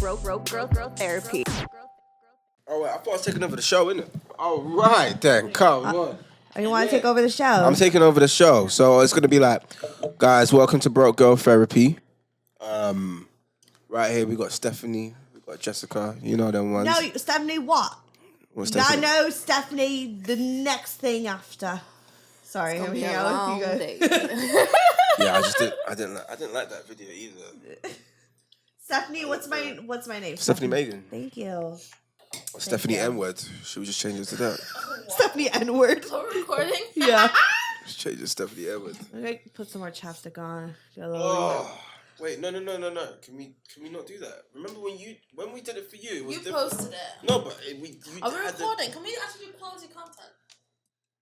Broke girl therapy. Oh, wait, I thought I was taking over the show, innit? All right, then, come on. Oh, you want to take over the show? I'm taking over the show. So it's going to be like, guys, welcome to Broke Girl Therapy. Right here, we got Stephanie, we got Jessica, you know them ones. No, Stephanie what? What's Stephanie? No, Stephanie, the next thing after. Sorry, I'm here. Yeah, I didn't like that video either. Stephanie, what's my name? Stefanie Maegan. Thank you. Or Stephanie N-word. Should we just change it to that? Stephanie N-word. Are we recording? Yeah. Just change it to Stephanie N-word. Okay, put some more chapstick on. Wait, no. Can we not do that? Remember when we did it for you? It was You different. posted it. No, but Are we recording? Can we actually do quality content?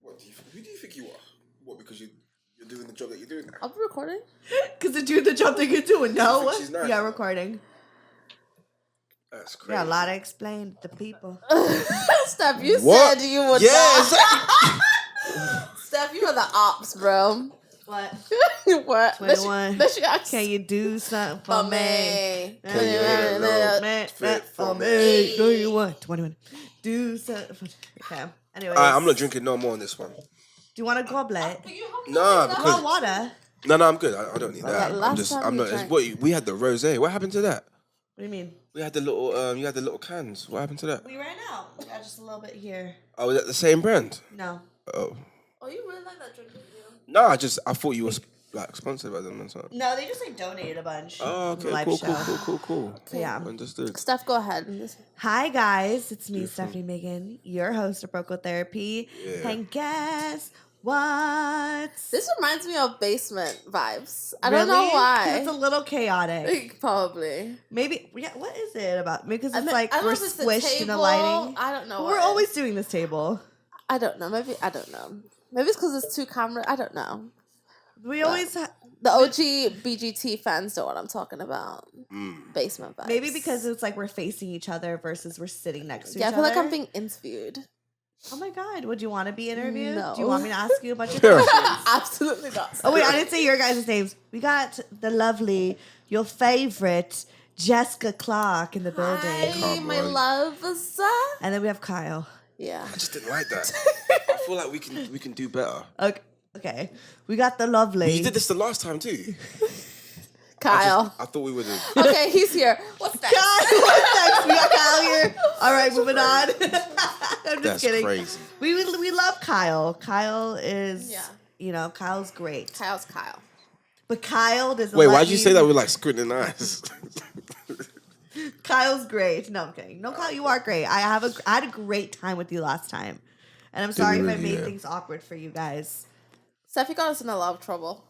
Who do you think you are? What? Because you're doing the job that you're doing now? Are we recording? Because they're doing the job that you're doing. No. She's nice. Yeah, recording. That's crazy. Yeah, a lot to explain to people. Steph, you What? said you would. Yeah, Steph, you are the ops, bro. What? What? 21. Let's you ask. Can you do something for me? Can you hit a little fit for me? Do you want 21? Do something for me. Okay. Anyways. I'm not drinking no more on this one. Do you want a goblet? Nah, I because want water. no, I'm good. I don't need that. I'm not. We had the rosé. What happened to that? What do you mean? We had the little. You had the little cans. What happened to that? We ran out. We got just a little bit here. Oh, was that the same brand? No. Oh. Oh, you really like that drink, didn't you? No, I thought you was like sponsored by them or something. No, they just like donated a bunch. Oh, okay, Live cool. show. Yeah. Understood. Steph, go ahead. Hi guys, it's me, Stefanie Maegan, your host of Broke Girl Therapy. Yeah. And guess what? This reminds me of basement vibes. I don't know why. It's a little chaotic. Probably. Maybe. Yeah. What is it about? Because it's I like don't know we're if it's the squished in the table. lighting. I don't know. But what we're it always is. doing this table. I don't know. Maybe I don't know. Maybe it's because it's two cameras. I don't know. We always. The OG BGT fans know what I'm talking about. Basement vibes. Maybe because it's like we're facing each other versus we're sitting next to each I other. feel like I'm being interviewed. Oh my God. Would you want to be interviewed? No. Do you want me to ask you a bunch of questions? Absolutely not. Oh wait, I didn't say your guys' names. We got the lovely, your favorite, Jessica Clarke in the building. Hi, my loves. And then we have Kyle. Yeah. I just didn't like that. I feel like we can do better. Okay. We got the lovely. You did this the last time too. Kyle. I thought we would have. Okay, he's here. What's that? Kyle, what's next? We got Kyle here. All right, moving on. I'm just That's kidding. crazy. We love Kyle. Kyle is, Kyle's great. Kyle's Kyle. But Kyle doesn't Wait, let why'd you say that with like squinting eyes? Kyle's great. No, I'm kidding. No, Kyle, you are great. I had a great time with you last time. And I'm sorry if I made things awkward for you guys. Steffi got us in a lot of trouble.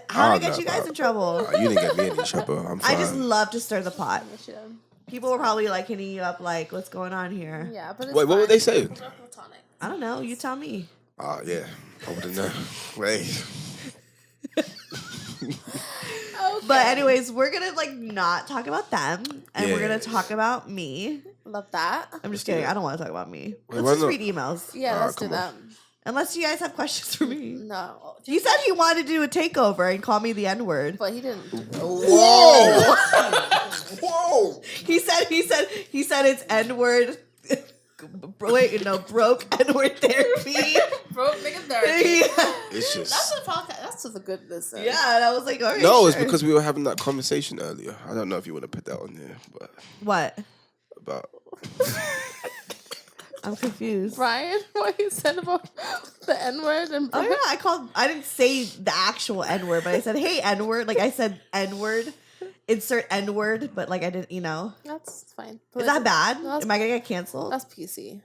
How did I get you guys in trouble? You didn't get me in trouble. I'm fine. I just love to stir the pot. Yes, you did. People were probably like hitting you up like, what's going on here? Yeah, but it's Wait, what would they say? I don't know. You tell me. Oh, yeah. I wouldn't know. Wait. Okay. But anyways, we're going to like not talk about them. And we're Yeah. going to talk about me. Love that. I'm just kidding. I don't want to talk about me. Wait, Let's why just not? read emails. Yeah, let's do come that. Unless you guys have questions for me. No. He said he wanted to do a takeover and call me the N-word. But he didn't. Whoa! Whoa! He said it's N-word. Wait, no, broke N-word therapy. Broke nigga therapy. It's That's just. the podcast. That's just a good listen. Yeah, and I was like, all right. No, sure. it's because we were having that conversation earlier. I don't know if you want to put that on there, but What? about. I'm confused. Brian, what you said about the N-word and Oh yeah, I didn't say the actual N-word, but I said, hey, N-word. Like I said N-word. Insert N-word, but like I didn't, That's fine. Is that bad? No, Am I gonna get canceled? That's PC.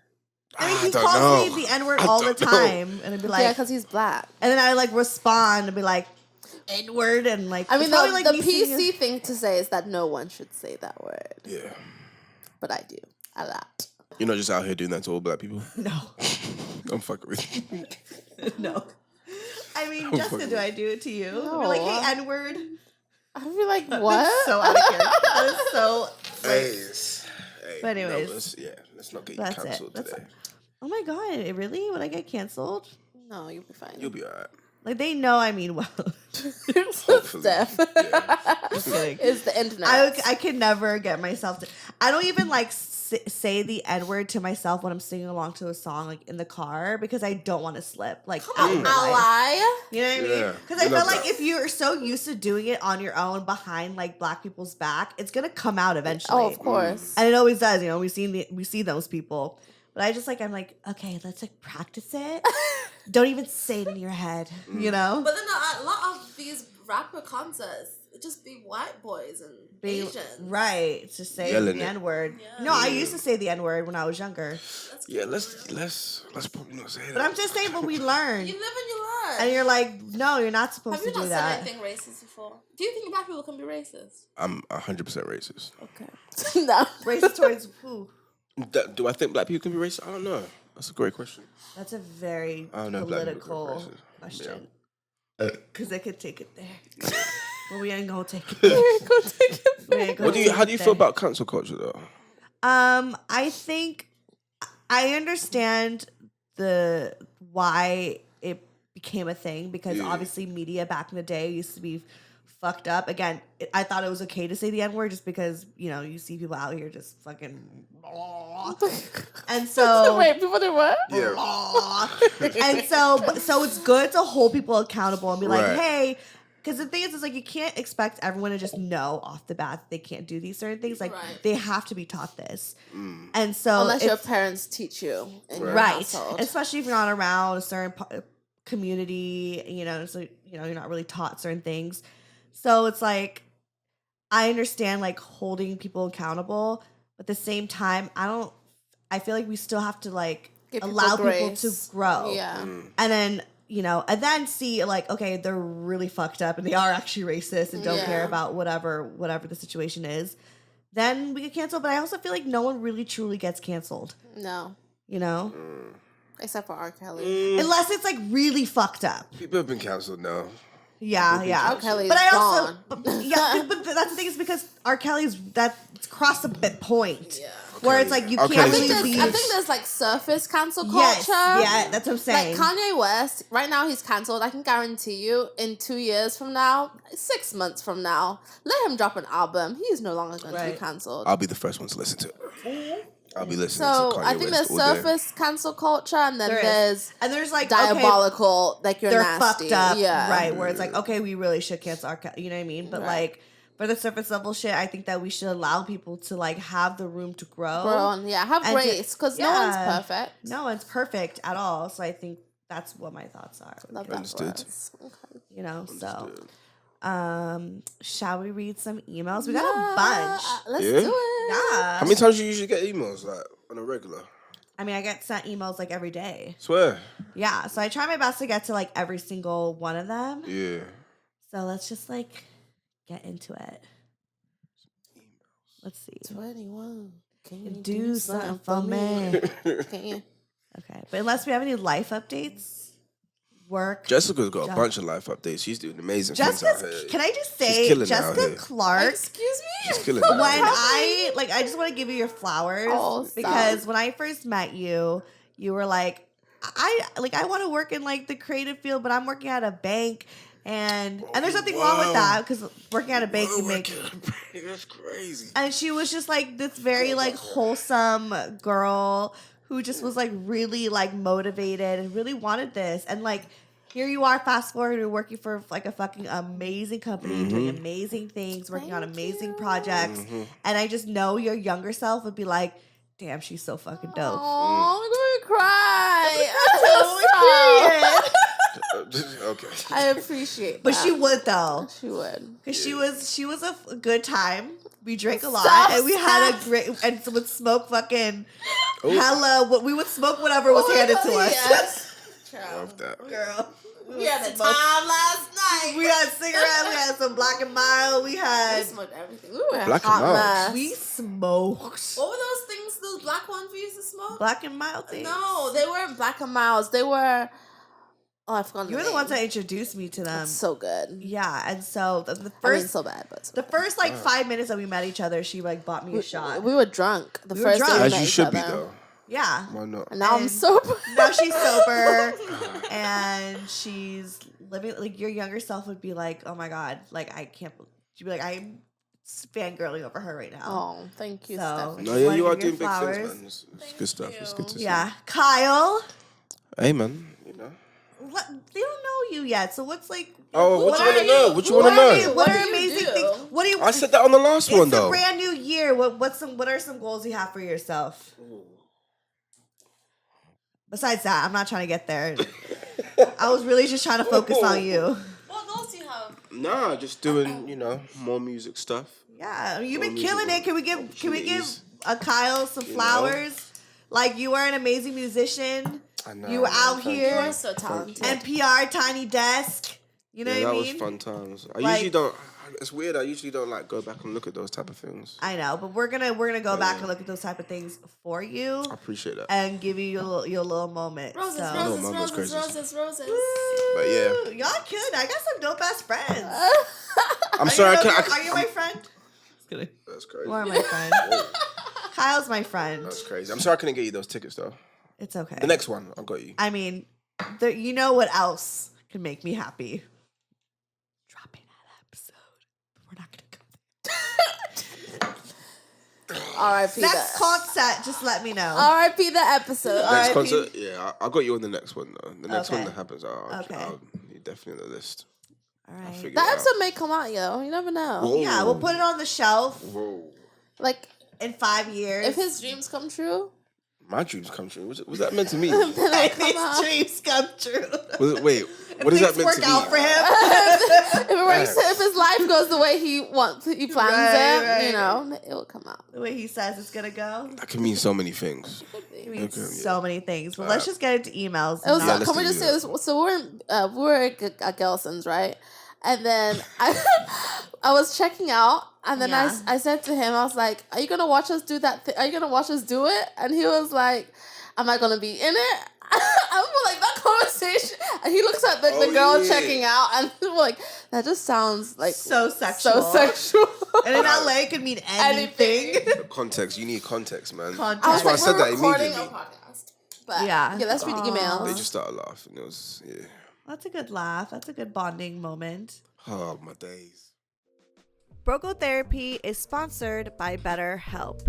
I mean, he don't calls know. me the N-word I all the don't know. time. And I'd be like, Yeah, because he's black. and then I like respond and be like, N-word, and like, I mean, it's probably, the me saying PC thing to say is that no one should say that word. Yeah. But I do. A lot. You're not just out here doing that to all black people? No. I'm fucking with you. No. I mean, Oh, Jessica, fuck. do I do it to you? No. Be like, hey, N-word. I'd be like, what? That's so out of character. That is so. Hey, But anyways, let's not get you that's it. cancelled today. Oh my God, really? Would I get canceled? No, you'll be fine. You'll be alright. Like, they know I mean well. Steph. Just kidding. It's the internet. I could never get myself to. I don't even like say the N word to myself when I'm singing along to a song like in the car because I don't want to slip. Like, I'll lie. you know what I mean? Yeah. Because I feel like if you're so used to doing it on your own behind like black people's back, it's gonna come out eventually. Oh, of course. And it always does. You know, we see those people. But I just like I'm like, okay, let's like practice it. Don't even say it in your head. You know. But then a lot of these rapper concerts it just be white boys and Asians. Right. To say Yelling the it. N word. Yeah. No, I used to say the N word when I was younger. Yeah, let's probably not say that. But I'm just saying what we learn. You live and you learn. And you're like, no, you're not supposed Have you to do not that. said anything racist before? Do you think black people can be racist? I'm 100% racist. Okay. No. Racist towards who? Do I think black people can be racist? I don't know. That's a great question. That's a very I don't know if black people political can be racist. question. Yeah. Because they could take it there. But we ain't gonna take it We there. ain't gonna take it. We ain't gonna How do take you it feel there. about cancel culture though? I think I understand the why it became a thing because obviously media back in the day used to be fucked up. Again, I thought it was okay to say the N-word just because, you know, you see people out here just fucking and so Wait, people do what? Yeah. and so it's good to hold people accountable and be like, Right. hey, because the thing is, like, you can't expect everyone to just know off the bat that they can't do these certain things. Like, Right. they have to be taught this. And so, Unless your it's- parents teach you in your right, household. especially if you're not around a certain community, you know, so you know you're not really taught certain things. So it's like, I understand like holding people accountable, but at the same time, I feel like we still have to like Give people allow people grace. to grow. Yeah. And then, you know, and then see like, okay, they're really fucked up and they are actually racist and don't Yeah. care about whatever the situation is. Then we get canceled. But I also feel like no one really truly gets canceled, No. you know? Except for R. Kelly. Unless it's like really fucked up. People have been canceled now. Yeah, yeah. R. Kelly's But I gone. but that's the thing is because R. Kelly's that's crossed a bit point. Yeah. Where it's like you R. can't I Kelly's really think, leave. there's, I think there's like surface cancel culture. Yes, yeah, that's what I'm saying. Like Kanye West, right now he's cancelled. I can guarantee you, in 2 years from now, 6 months from now, let him drop an album. He is no longer going to be Right. cancelled. I'll be the first one to listen to it. I'll be listening So to Kanye I think West there's all day. surface cancel culture, and then There is. there's And there's like diabolical, like okay, you're they're nasty. fucked up, Yeah, right? Where it's like, okay, we really should cancel our, you know what I mean? But Right. like for the surface level shit, I think that we should allow people to like have the room to grow. Bro, and yeah, have And grace because no one's perfect. No one's perfect at all. So I think that's what my thoughts are. Love that for Understood. us. Okay. You know, so Understood. shall we read some emails? We got a bunch. Let's Yeah? do it. Yeah. How many times do you usually get emails like on a regular? I mean, I get sent emails like every day. Swear. Yeah. So I try my best to get to like every single one of them. Yeah. So let's just like get into it. Let's see. 21. Can you Do something for me. Can you? Okay. But unless we have any life updates, work. Jessica's got a Job. bunch of life updates. She's doing amazing things out Jessica's, here. can I just She's say, killing it out Jessica here. Clarke, Excuse me? She's killing it. when out here. I just want to give you your flowers Oh, stop. because when I first met you, you were like, I want to work in like the creative field, but I'm working at a bank. And there's nothing wrong with Wow. that because working at a bank, you Oh, make. that's crazy. And she was just like this very like wholesome girl who just was like really like motivated and really wanted this. And like here you are, fast forward, you're working for like a fucking amazing company, doing amazing things, working on Thank amazing you. projects. And I just know your younger self would be like, damn, she's so fucking dope. Oh, I'm gonna cry. Period. Okay. I appreciate But that. she would though. She would. Because she was a good time. We drank a lot, Stop, and we had a stop. great and would smoke fucking Oh. hella. What we would smoke whatever was handed to us. Yes. Love that. Girl, We had the smoke- time last night. We had cigarettes. We had some Black and Mild. We We had. smoked everything. We were Black and hot Mild. mess. We smoked What were those things? Those black ones we used to smoke? Black and Mild things. No, they weren't Black and Miles. They were. Oh, I forgot. You were the ones that introduced me to them. That's so good. Yeah, and so the I mean, first so bad, but so the good. first like 5 minutes that we met each other, she like bought me a shot. We were drunk the We were first drunk. day we As met you each should be other. though. Yeah. Why not? And now I'm And sober. Now she's sober and she's living like your younger self would be like, oh my God, like I can't. She'd be like, I'm fangirling over her right now. Oh, thank you, So, Stefanie. No, just yeah, wanna you are give you doing big flowers. things, man. It's good stuff. It's good to see. Yeah, Kyle. Hey, man. You know. What, they don't know you yet, so what's like? Oh, what you want to are know? you? What you Who want to are know? you? What What are do you amazing do? things? What do you? I said that on the last one, It's a though. brand new year. What are some goals you have for yourself? Besides that, I'm not trying to get there. I was really just trying to focus on you. What goals do you have? Nah, just doing, more music stuff. Yeah, you've More been killing it. musical Can we give opportunities. Kyle some flowers? Like you are an amazing musician. I know. You were out thank here. You are you. so Thank talented. you. NPR, Tiny Desk. You know Yeah, what I that mean? was fun times. I Like- usually don't. It's weird. I usually don't like go back and look at those type of things. I know, but we're gonna go back yeah. and look at those type of things for you I appreciate that. and give you your little moment. Roses, so. know roses, mine was roses, crazy. roses, roses. But yeah. Ooh, y'all killing. I got some dope ass friends. I'm sorry. Are you my friend? Just kidding. That's crazy. You are my friend. Kyle's my friend. That's crazy. I'm sorry I couldn't get you those tickets though. It's okay. The next one, I got you. I mean, you know what else can make me happy? Dropping that episode. We're not gonna go R.I.P. Next that. concert, just let me know. R.I.P. the episode. Next R.I.P. concert, yeah, I got you on the next one though. The next Okay. one that happens, Okay. you're definitely on the list. All I'll right. figure That it out. episode may come out, yo. You never know. Whoa. Yeah, we'll put it on the shelf Whoa. Like, in 5 years. if his dreams come true, My dreams come true. Was that meant to me? then it'll come his out. dreams come true. Wait, what is that Things meant work to me? out for him. If his life goes the way he plans Right, it, right. it will come out. The way he says it's gonna go. That can mean so many things. It means Okay, so many things. But let's just get into emails. It was. Yeah, let's Can we do just say that. this? So we're at Gelson's, right? And then I was checking out, and then Yeah. I said to him, I was like, "Are you gonna watch us do that? Are you gonna watch us do it?" And he was like, "Am I gonna be in it?" I'm like that conversation, and he looks at the girl yeah. checking out, and we're like, "That just sounds like so sexual. so sexual." And in LA, it could mean anything. The context, you need context, man. Context. I was That's why like, I said we're that recording a immediately. podcast. But Yeah. let's read the They emails. just started laughing. It was, yeah. That's a good laugh. That's a good bonding moment. Oh, my days. Broco Therapy is sponsored by BetterHelp.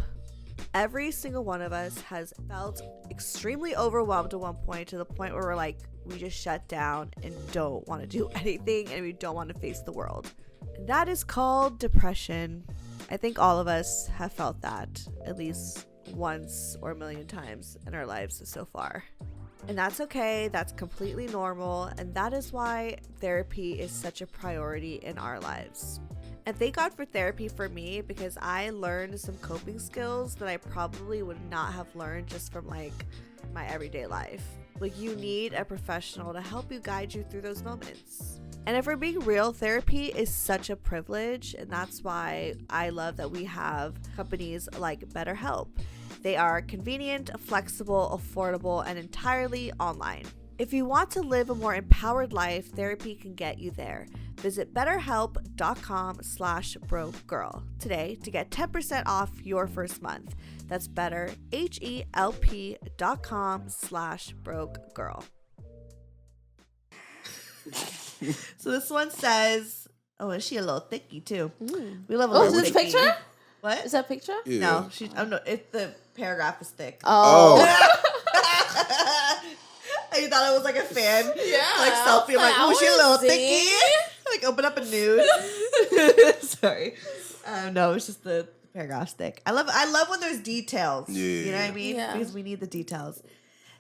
Every single one of us has felt extremely overwhelmed at one point, to the point where we're like, we just shut down and don't want to do anything and we don't want to face the world. That is called depression. I think all of us have felt that at least once or a million times in our lives so far. And that's okay. That's completely normal. And that is why therapy is such a priority in our lives. And thank God for therapy for me, because I learned some coping skills that I probably would not have learned just from like my everyday life. Like, you need a professional to help you guide you through those moments. And if we're being real, therapy is such a privilege. And that's why I love that we have companies like BetterHelp. They are convenient, flexible, affordable, and entirely online. If you want to live a more empowered life, therapy can get you there. Visit betterhelp.com/brokegirl today to get 10% off your first month. That's betterhelp.com/brokegirl. So this one says, oh, is she a little thicky too? We love a Oh, little is this thicky. picture? What? Is that a picture? Yeah. No, she. Oh no, the paragraph is thick. Oh. You thought it was like a fan, Yeah. like selfie. I'm like, I oh, she a little wanna see. thicky. Like, open up a nude. Sorry. No, it's just the paragraph's thick. I love when there's details. Yeah. You know what I mean? Yeah. Because we need the details.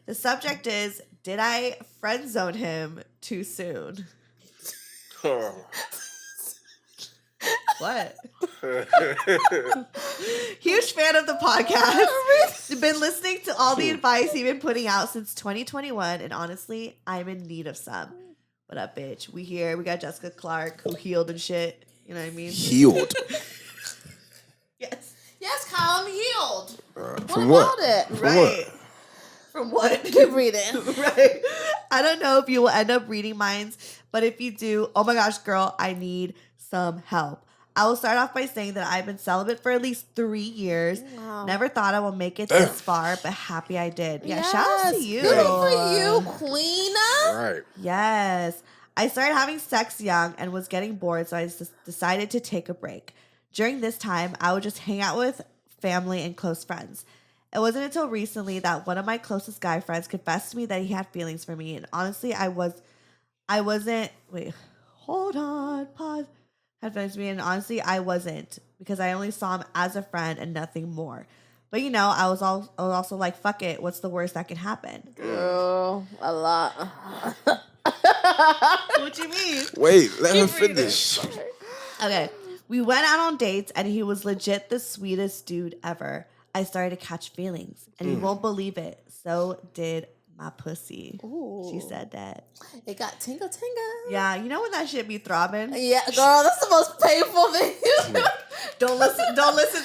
The subject is, did I friend zone him too soon? What? Huge fan of the podcast. Been listening to all the advice he's been putting out since 2021, and honestly, I'm in need of some. What up, bitch? We here. We got Jessica Clarke, who healed and shit. You know what I mean? Healed. Yes. Yes, Kyle, I'm healed. What From about what? it? Right. From what? Keep reading. Right. I don't know if you will end up reading mines, but if you do, oh my gosh, girl, I need some help. I will start off by saying that I've been celibate for at least 3 years. Wow. Never thought I would make it this far, but happy I did. Yeah, shout out to you. Good for you, Queen. Right. Yes. I started having sex young and was getting bored, so I just decided to take a break. During this time, I would just hang out with family and close friends. It wasn't until recently that one of my closest guy friends confessed to me that he had feelings for me, and honestly, had feelings for me, and honestly, I wasn't, because I only saw him as a friend and nothing more. But you know, I was also like, fuck it, what's the worst that can happen? Girl, a lot. What you mean? Wait, let her finish. Okay, we went out on dates, and he was legit the sweetest dude ever. I started to catch feelings, and you won't believe it, so did my pussy. Ooh. She said that. It got tingle. Yeah, you know when that shit be throbbing? Yeah, girl, that's the most painful thing. Don't listen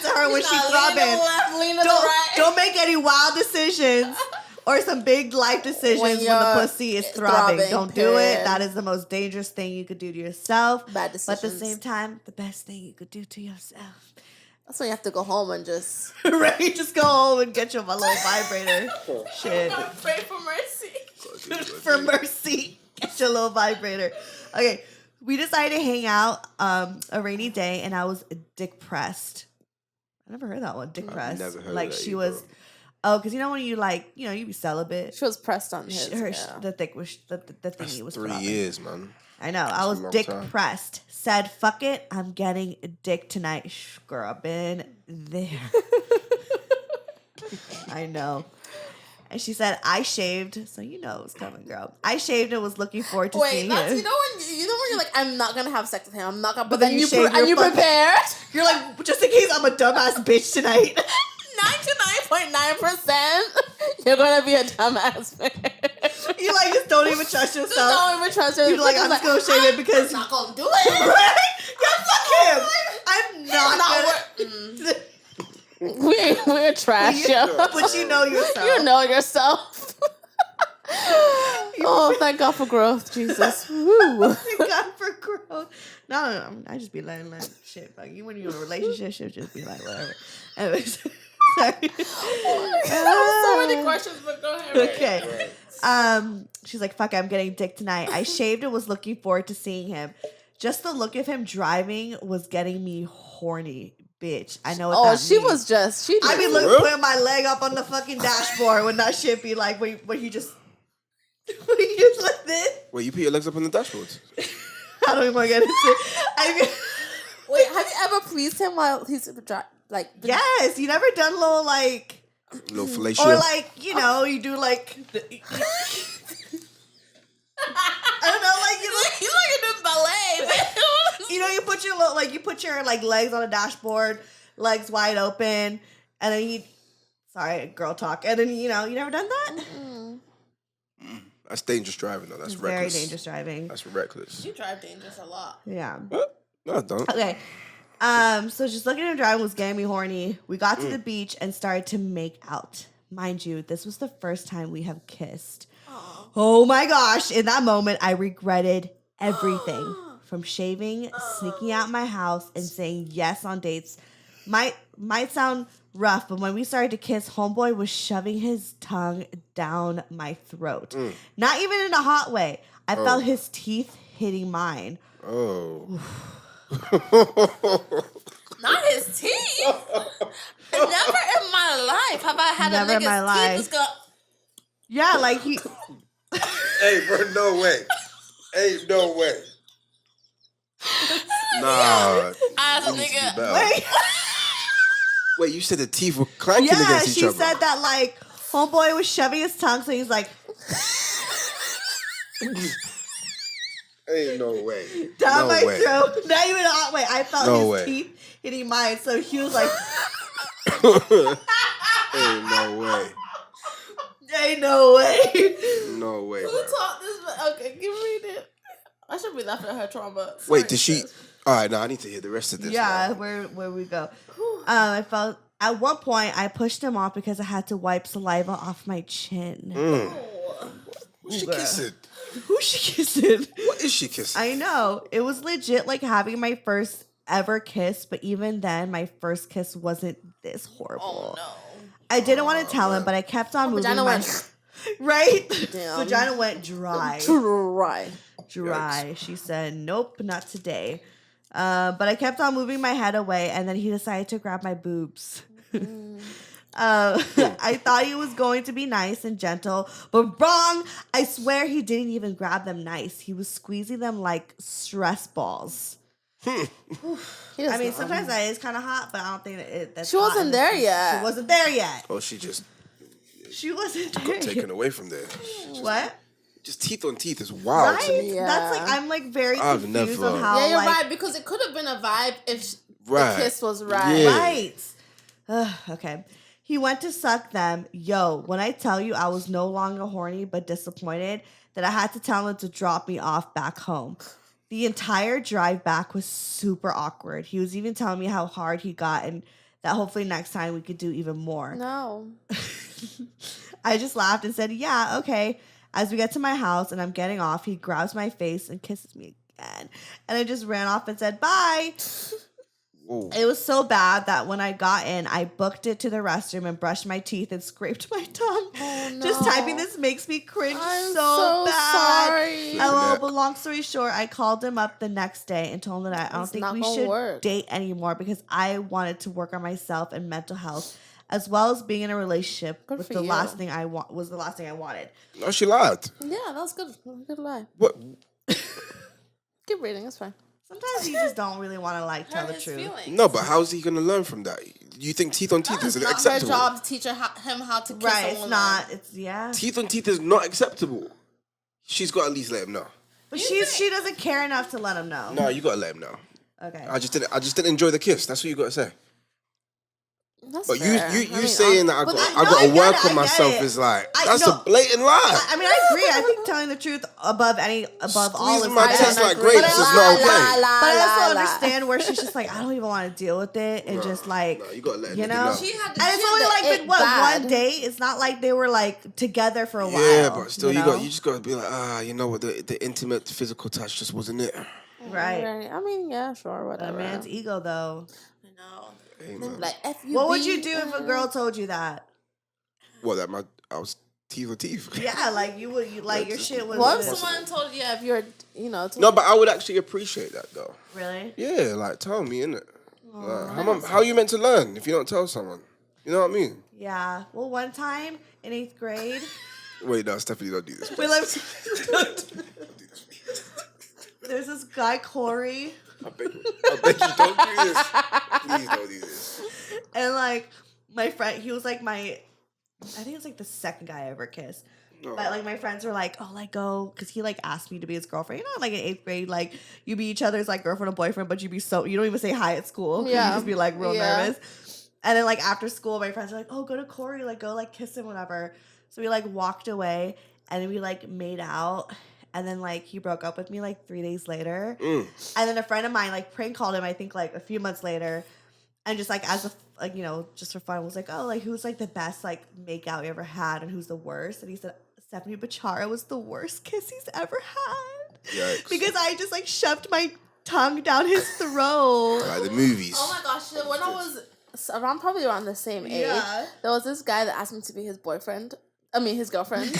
to her when she's throbbing. Lean to the right. Don't make any wild decisions or some big life decisions when the pussy is throbbing. Don't do it. That is the most dangerous thing you could do to yourself. Bad But at the decisions. same time, the best thing you could do to yourself. That's when you have to go home and just Right? Just go home and get your little vibrator. Shit. pray for mercy. For mercy. Get your little vibrator. Okay. We decided to hang out a rainy day, and I was dick pressed. I never heard that one, dick pressed. never heard like that she either. was, because you know when you like, you be celibate. She was pressed on his. The thick was the That's thingy was 3 throbbing. years, man. I know. I a was long dick time. pressed. Said, fuck it. I'm getting a dick tonight. Shh, girl, been there. I know. And she said, I shaved. So you know it was coming, girl. I shaved and was looking forward to seeing that's him. you know when you're like, I'm not gonna have sex with him. I'm not gonna. But then then you you shave your you fucking- prepared. You're like, just in case I'm a dumbass bitch tonight. 99.9%, you're gonna be a dumbass bitch. You like just don't even trust yourself. Don't even trust her. You're like, I'm just gonna shave it because I'm not gonna do it. right? Yeah, fuck him. I'm not Not gonna. We're trash, yo. But you know yourself. You know yourself. Oh, thank God for growth, Jesus. Woo. Thank God for growth. No. I just be letting that shit. Like you when you're in a relationship, shit just be like whatever. Anyways, sorry. So many questions, but go ahead. Okay. She's like, fuck it, I'm getting dick tonight. I shaved and was looking forward to seeing him. Just the look of him driving was getting me horny, bitch. I know what that she means. was just, I be For real? putting my leg up on the fucking dashboard when that shit be like, when you just like this. Wait, you put your legs up on the dashboard? I don't even want to get into it. Wait, have you ever pleased him while he's like? Yes, you never done little like, Little fellatio. or like, you do like, I don't know, like He's like in ballet. you put your little like legs on a dashboard, legs wide open, and then sorry, girl talk, and then you never done that. That's dangerous driving, though. That's It's reckless. very dangerous driving. That's reckless. You drive dangerous a lot. Yeah. What? No, I don't. Okay. So just looking at him driving was getting me horny. We got to the beach and started to make out. Mind you, this was the first time we have kissed. Oh my gosh. In that moment, I regretted everything. From shaving, sneaking out my house, and saying yes on dates. Might sound rough, but when we started to kiss, homeboy was shoving his tongue down my throat. Not even in a hot way. I felt his teeth hitting mine. Oh. Not his teeth. Never in my life have I had Never a in my nigga's life. teeth just go. Yeah, like he... Hey, bro, no way. Ain't no way. Nah. As a You need to do nigga. better. Wait. Wait, you said the teeth were clanking Yeah, against each she other. said that like homeboy was shoving his tongue, so he's like Ain't no way. down No my way. throat. Not even a hot way. I felt No his way. teeth hitting mine, so he was like, Ain't no way. "Ain't no way." No way, Who bro. taught this? Okay, give me it. I should be laughing at her trauma. Wait, did she... All right, now I need to hear the rest of this. Yeah, man. where we go. I felt at one point I pushed him off because I had to wipe saliva off my chin. Who's she Bruh. kissing? Who's she kissing? What is she kissing? I know. It was legit like having my first ever kissed, but even then, my first kiss wasn't this horrible. Oh no. I didn't want to tell him, but I kept on moving Vagina my went right. Damn. Vagina went dry. Dry. She said, "Nope, not today." But I kept on moving my head away, and then he decided to grab my boobs. I thought he was going to be nice and gentle, but wrong. I swear he didn't even grab them nice. He was squeezing them like stress balls. I mean, sometimes that is kind of hot, but I don't think that's She wasn't there yet. She wasn't there yet. Oh, she wasn't there got yet. taken away from there. What? Just teeth on teeth is wild to Right? me. Yeah. That's like, I'm like very I've confused never- on how, Yeah, you're like, right, because it could have been a vibe if Right. the kiss was right. Yeah. right. Okay. He went to suck them. Yo, when I tell you I was no longer horny but disappointed that I had to tell him to drop me off back home. The entire drive back was super awkward. He was even telling me how hard he got and that hopefully next time we could do even more. No. I just laughed and said, yeah, okay. As we get to my house and I'm getting off, he grabs my face and kisses me again. And I just ran off and said, bye. Whoa. It was so bad that when I got in, I booked it to the restroom and brushed my teeth and scraped my tongue. Oh, no. Just typing this makes me cringe I'm so bad. sorry. LOL, but long story short, I called him up the next day and told him that I don't It's think not we gonna should work. date anymore because I wanted to work on myself and mental health, as well as being in a relationship Good with for the you. last thing I was the last thing I wanted. No, she lied. Yeah, that was good. Good lie. What? Keep reading. It's fine. Sometimes you just don't really want to like tell the His truth. feelings. No, but how's he gonna learn from that? You think teeth on teeth It's is not acceptable? her job to teach him how to kiss Right, a it's woman. not. It's yeah. Teeth on teeth is not acceptable. She's got to at least let him know. But she doesn't care enough to let him know. No, you gotta let him know. Okay. I just didn't enjoy the kiss. That's what you gotta say. That's But fair. you I mean, saying that I but got no, I I gotta get work it, on I get myself it. is like I- that's no. a blatant lie. I mean, I agree. I think telling the truth above all Squeezing is my fine. tits like But grapes I is also- not okay. But I also understand where she's just like, I don't even want to deal with it, and just like, No, you gotta let you him know. know. She had And it's only like been one date. It's not like they were like together for a while. Yeah, but still, you know? just gotta be like, you know what, the intimate physical touch just wasn't it. right. I mean, yeah, sure, A whatever. man's ego, though. I know. Hey, They'd be man. like, F-U-B. What would you do if a girl told you that? What I was teeth on teeth. Yeah, like you like your shit was. What if someone told you if you're, No, but I would actually appreciate that though. Really? Yeah, like tell me, innit? Like, how you meant to learn if you don't tell someone? You know what I mean? Yeah. Well, one time in 8th grade, Wait, no, Stephanie, don't do this. we lived. There's this guy Corey, I beg you, don't do this. Please don't do this. and like my friend, he was like I think it was like the second guy I ever kissed. No. But like my friends were like, oh, like go, because he like asked me to be his girlfriend. You know, like in 8th grade, like you be each other's like girlfriend and boyfriend, but you don't even say hi at school. Yeah. You just be like real Yeah. nervous. And then like after school, my friends were like, oh, go to Corey, like go like kiss him, whatever. So we like walked away and then we like made out. And then like he broke up with me like 3 days later. Mm. And then a friend of mine like prank called him, I think like a few months later. And just like as a like, you know, just for fun, was like, oh, like who's like the best like make out you ever had and who's the worst? And he said Stefanie Bachara was the worst kiss he's ever had. Yikes. Because I just like shoved my tongue down his throat. Like the movies. Oh my gosh, when I was probably around the same age, Yeah. there was this guy that asked me to be his boyfriend. I mean, his girlfriend.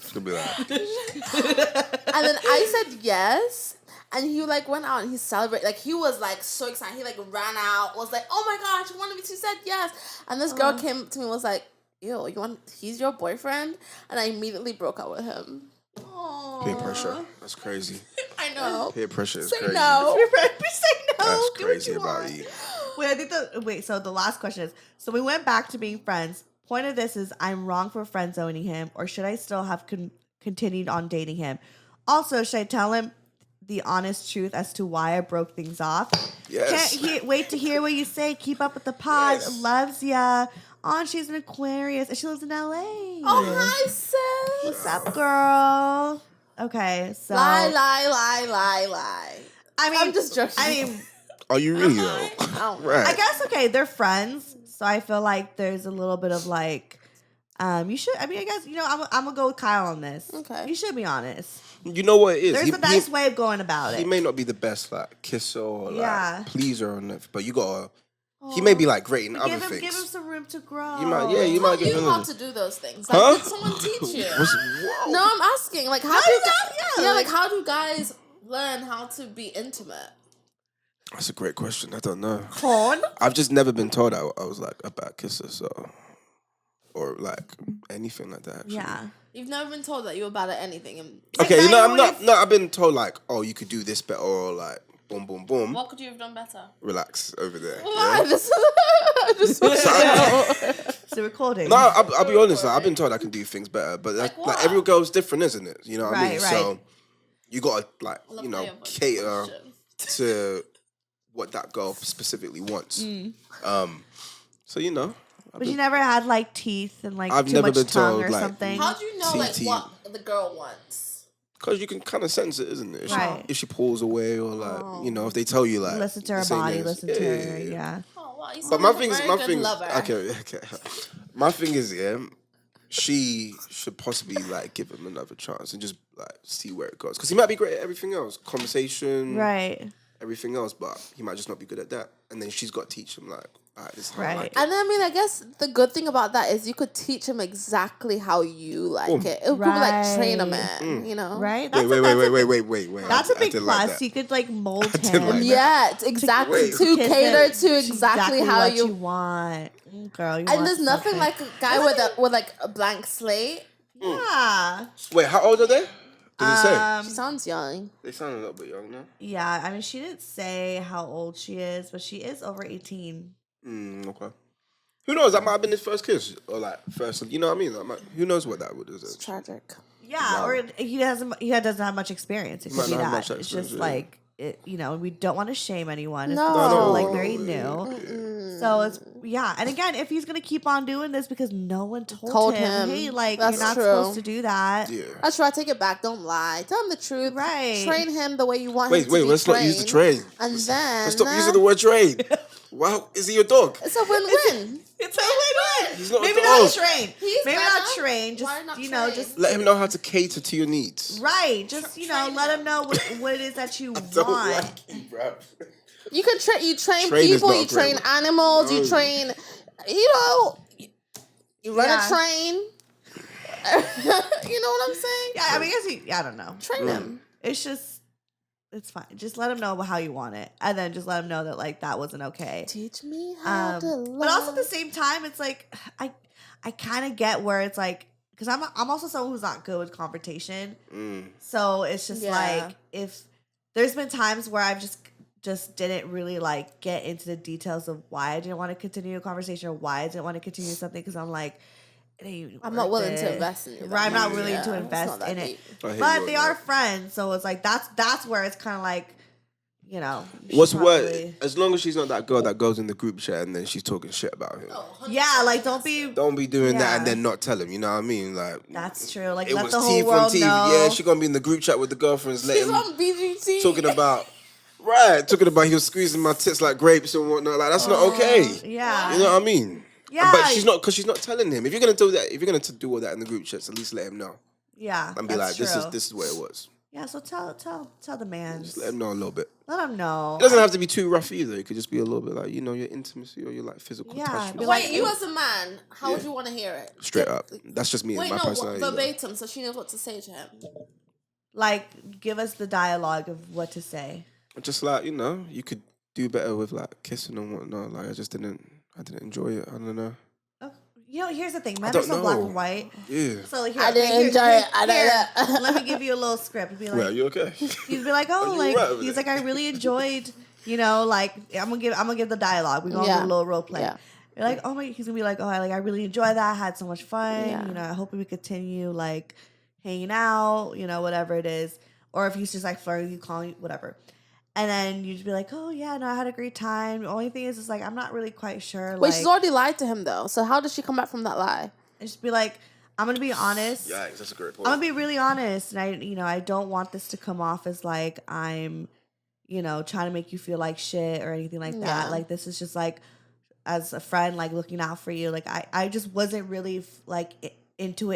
It's gonna be like, And then I said yes. And he like went out and he celebrated. Like he was like so excited. He like ran out, was like, oh my gosh, you wanted me to said yes. And this girl came to me and was like, ew, he's your boyfriend? And I immediately broke up with him. Aww. peer pressure. That's crazy. I know. Peer pressure is Say crazy. no. Say no. That's do what crazy you about want. you. So the last question is, so we went back to being friends. Point of this is, I'm wrong for friend zoning him, or should I still have continued on dating him? Also, should I tell him the honest truth as to why I broke things off? Yes. Wait to hear what you say. Keep up with the pod. Yes. Loves ya. Oh, she's an Aquarius and she lives in LA. Oh, hi, sis. What's up, girl? Okay, so Lie. I mean, I'm just joking. I mean, Are you really though? I don't know. Right. I guess okay, they're friends, so I feel like there's a little bit of like, You should. I mean, I guess I'm gonna go with Kyle on this. Okay. You should be honest. You know what it is? There's a nice way of going about it. He may not be the best like kisser or Yeah. like pleaser on it, but you gotta. He may be like great in other things. Give him some room to grow. You might, yeah, you might give him. How to do those things? Like, Huh? did someone teach you? Whoa. No, I'm asking. Like, how do you like how do guys learn how to be intimate? That's a great question. I don't know. Corn. I've just never been told I was like a bad kisser, so or like anything like that. Actually. Yeah. You've never been told that you were bad at anything. Okay, you know, I'm not. No, I've been told like, oh, you could do this better, or like, boom, boom, boom. What could you have done better? Relax over there. Why? Yeah? This is It's a recording. No, I'll be honest. Like, I've been told I can do things better, but Like like every girl's different, isn't it? You know what I mean? Right. So you gotta like, I love you how know, your voice cater is to what that girl specifically wants. So you know. But you never had like teeth and like I've too never much been tongue told, or like, something. How do you know like TT. what the girl wants? Because you can kind of sense it, isn't it? If she Right. pulls away or like, you know, if they tell you like, Listen to her the same body. thing, Listen to her. Yeah. Oh wow, you But my sound thing like is, a very good lover. okay. My thing is, yeah, she should possibly like give him another chance and just like see where it goes. Because he might be great at everything else, conversation, Right. everything else, but he might just not be good at that. And then she's got to teach him like, all right, this is how I Right. like it. And then, I mean, I guess the good thing about that is you could teach him exactly how you like Boom. it. It could be like train a Right. man, you know? Right. Wait. That's a I big didn't like plus. that. You could like mold didn't him. like that. Yeah, it's exactly Wait. to Kiss cater him to exactly how what you. want, girl. You And want there's nothing something. like a guy with like a blank slate. Yeah. Wait, how old are they? Did he say? She sounds young. They sound a little bit young now. Yeah. I mean, she didn't say how old she is, but she is over 18. Okay. Who knows? That might have been his first kiss, or like first. You know what I mean? Who knows what that would It's do? tragic. Yeah, or he doesn't have much experience. It could Might be not have that. much It's experience, just yeah. like it. You know, we don't want to shame anyone. It's No. still No, like no, very yeah. new. So it's and again, if he's gonna keep on doing this because no one told him, hey, like That's you're not true. supposed to do that. Yeah. That's true. I take it back. Don't lie. Tell him the truth. Right. Train him the way you want him Wait. to be Let's not use the train. And then Let's stop using the word train. Wow, is he your dog? it's a win-win. It's a win-win. He's not a Maybe dog. not trained. He's Maybe better. not trained. Just Why not know, trained? just Let him know how to cater to your needs. right. Just Train let him. him know what it is that you Don't want. like you, bro. You can train. You train Train is people. not a You great train word. animals. No. You train. You know. You run Yeah. a train. You know what I'm saying? Yeah, I mean, I don't know. Train him. It's just, it's fine. Just let him know how you want it, and then just let him know that like that wasn't okay. Teach me how to love. But also at the same time, it's like I kind of get where it's like because I'm also someone who's not good with confrontation. So it's just Yeah. like if there's been times where I've just didn't really like get into the details of why I didn't want to continue a conversation or why I didn't want to continue something because I'm like. I'm not willing to invest in you. Right, I'm not willing Yeah, to it's invest not that in it. deep. I hear But you they on are that. friends, so it's like that's where it's kind of like, you know. you What's should what? probably- As long as she's not that girl that goes in the group chat and then she's talking shit about him. Oh, 100%. Yeah, like don't be. Don't be doing that Yeah. and then not tell him. You know what I mean? Like That's true. Like it let was the whole teeth on world teeth. know. Yeah, she gonna be in the group chat with the girlfriends. She's Letting on BGT. talking about talking about he was squeezing my tits like grapes and whatnot. Like that's not okay. Yeah. You know what I mean? Yeah. But she's not because she's not telling him. If you're gonna do that, if you're gonna do all that in the group chats, at least let him know Yeah. and be that's like, true. this is where it was. Yeah. So tell the man. Just let him know a little bit. Let him know. It doesn't have to be too rough either. It could just be a little bit like your intimacy or your like physical Yeah, touch. be Wait, like, you as a man, how would you want to hear it? Straight up. That's just me and Wait, my no, personality. verbatim, so she knows what to say to him. Like give us the dialogue of what to say. Just like, you could do better with like kissing and whatnot. Like I didn't enjoy it. I don't know. Here's the thing. Men are don't so black know. and white. Yeah. So here, I didn't enjoy it. I didn't. Let me give you a little script. It'd be like, Well, you okay? he'd be like, oh, you like right over he's there? like, I really enjoyed, like I'm gonna give the dialogue. We're gonna Yeah. do a little role play. Yeah. You're like, oh my, he's gonna be like, oh, I really enjoyed that. I had so much fun. Yeah. I hope we continue like hanging out. Whatever it is, or if he's just like flirting, you calling, whatever. And then you just be like, oh yeah, no, I had a great time. The only thing is like I'm not really quite sure. Wait, Like, she's already lied to him though. So how does she come back from that lie? and just be like, I'm gonna be honest. Yikes, that's a great I'm point. gonna be really honest, and I don't want this to come off as like I'm, trying to make you feel like shit or anything like that. Yeah. Like this is just like as a friend, like looking out for you. Like I just wasn't really into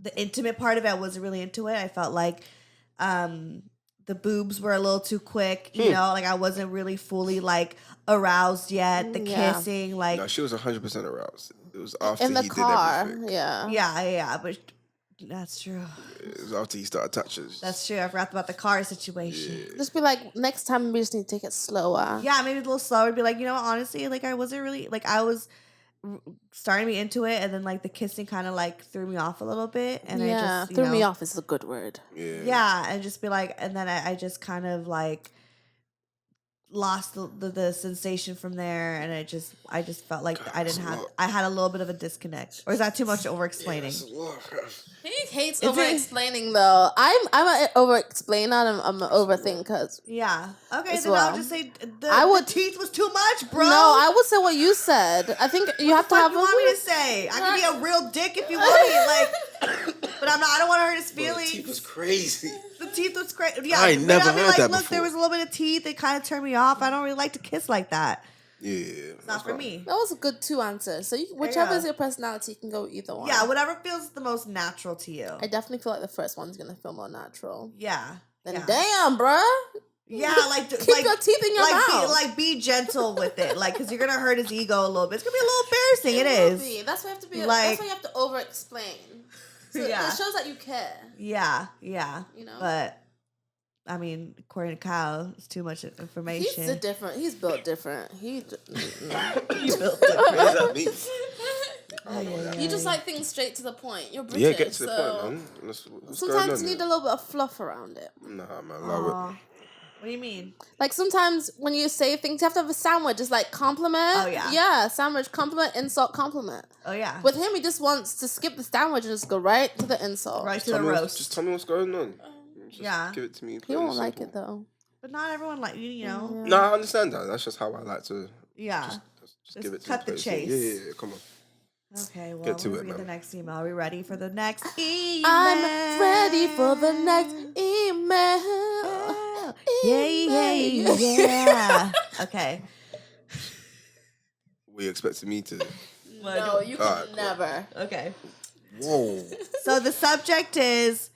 the intimate part of it. I wasn't really into it. I felt like the boobs were a little too quick, you know, like I wasn't really fully like aroused yet. The kissing, like no, she was 100% aroused. It was after in the he car. did everything. Yeah, but that's true. It was after he started touching. That's true. I forgot about the car situation. Yeah. Just be like, next time we just need to take it slower. Yeah, maybe a little slower. Be like, honestly, like I wasn't really like I was starting to be into it, and then like the kissing kind of like threw me off a little bit, and I just threw me off is a good word. Yeah, and just be like, and then I just kind of like lost the sensation from there, and I just felt like I had a little bit of a disconnect. Or is that too much over explaining? He hates over explaining though. I'm an over explainer and I'm an overthinker. Yeah. Okay, as then well. I'll just say the teeth was too much, bro. No, I would say what you said. I think you have to have. What do you want me to say? I can be a real dick if you want me, like, but I'm not. I don't want to hurt his feelings. The teeth was crazy. The teeth was crazy. Yeah, I ain't never I'll be heard like, that look, before. there was a little bit of teeth. It kind of turned me off. I don't really like to kiss like that. Yeah, It's not for me. That was a good 2 answers. So whichever is your personality, you can go either one. Yeah, whatever feels the most natural to you. I definitely feel like the first one's gonna feel more natural. Yeah. Then yeah. damn, bruh. Yeah, like keep your teeth in your mouth. Be gentle with it, like, because you're gonna hurt his ego a little bit. It's gonna be a little embarrassing. It is. That's why you have to be. Like, that's why you have to over explain. So it shows that you care. Yeah. You know. But I mean, according to Kyle, it's too much information. He's built different. He built different. What does that mean? You just like things straight to the point. You're British. Yeah, get to the point, man. What's sometimes you need a little bit of fluff around it. Nah, man, love it. What do you mean? Like sometimes when you say things, you have to have a sandwich. It's like compliment. Oh, yeah. Yeah, sandwich, compliment, insult, compliment. Oh, yeah. With him, he just wants to skip the sandwich and just go right to the insult. Right to the roast. Just tell me what's going on. Yeah. Give it to me. He won't like it, though. But not everyone like you know. No, I understand that. That's just how I like to. Yeah. Just give it to cut the person. chase. Yeah. Come on. Okay, well, Get to we'll it, read the man. next email. Are we ready for the next email? I'm ready for the next email. Yeah. Okay. Were you expecting me to? No, you can never. Okay. Whoa. So the subject is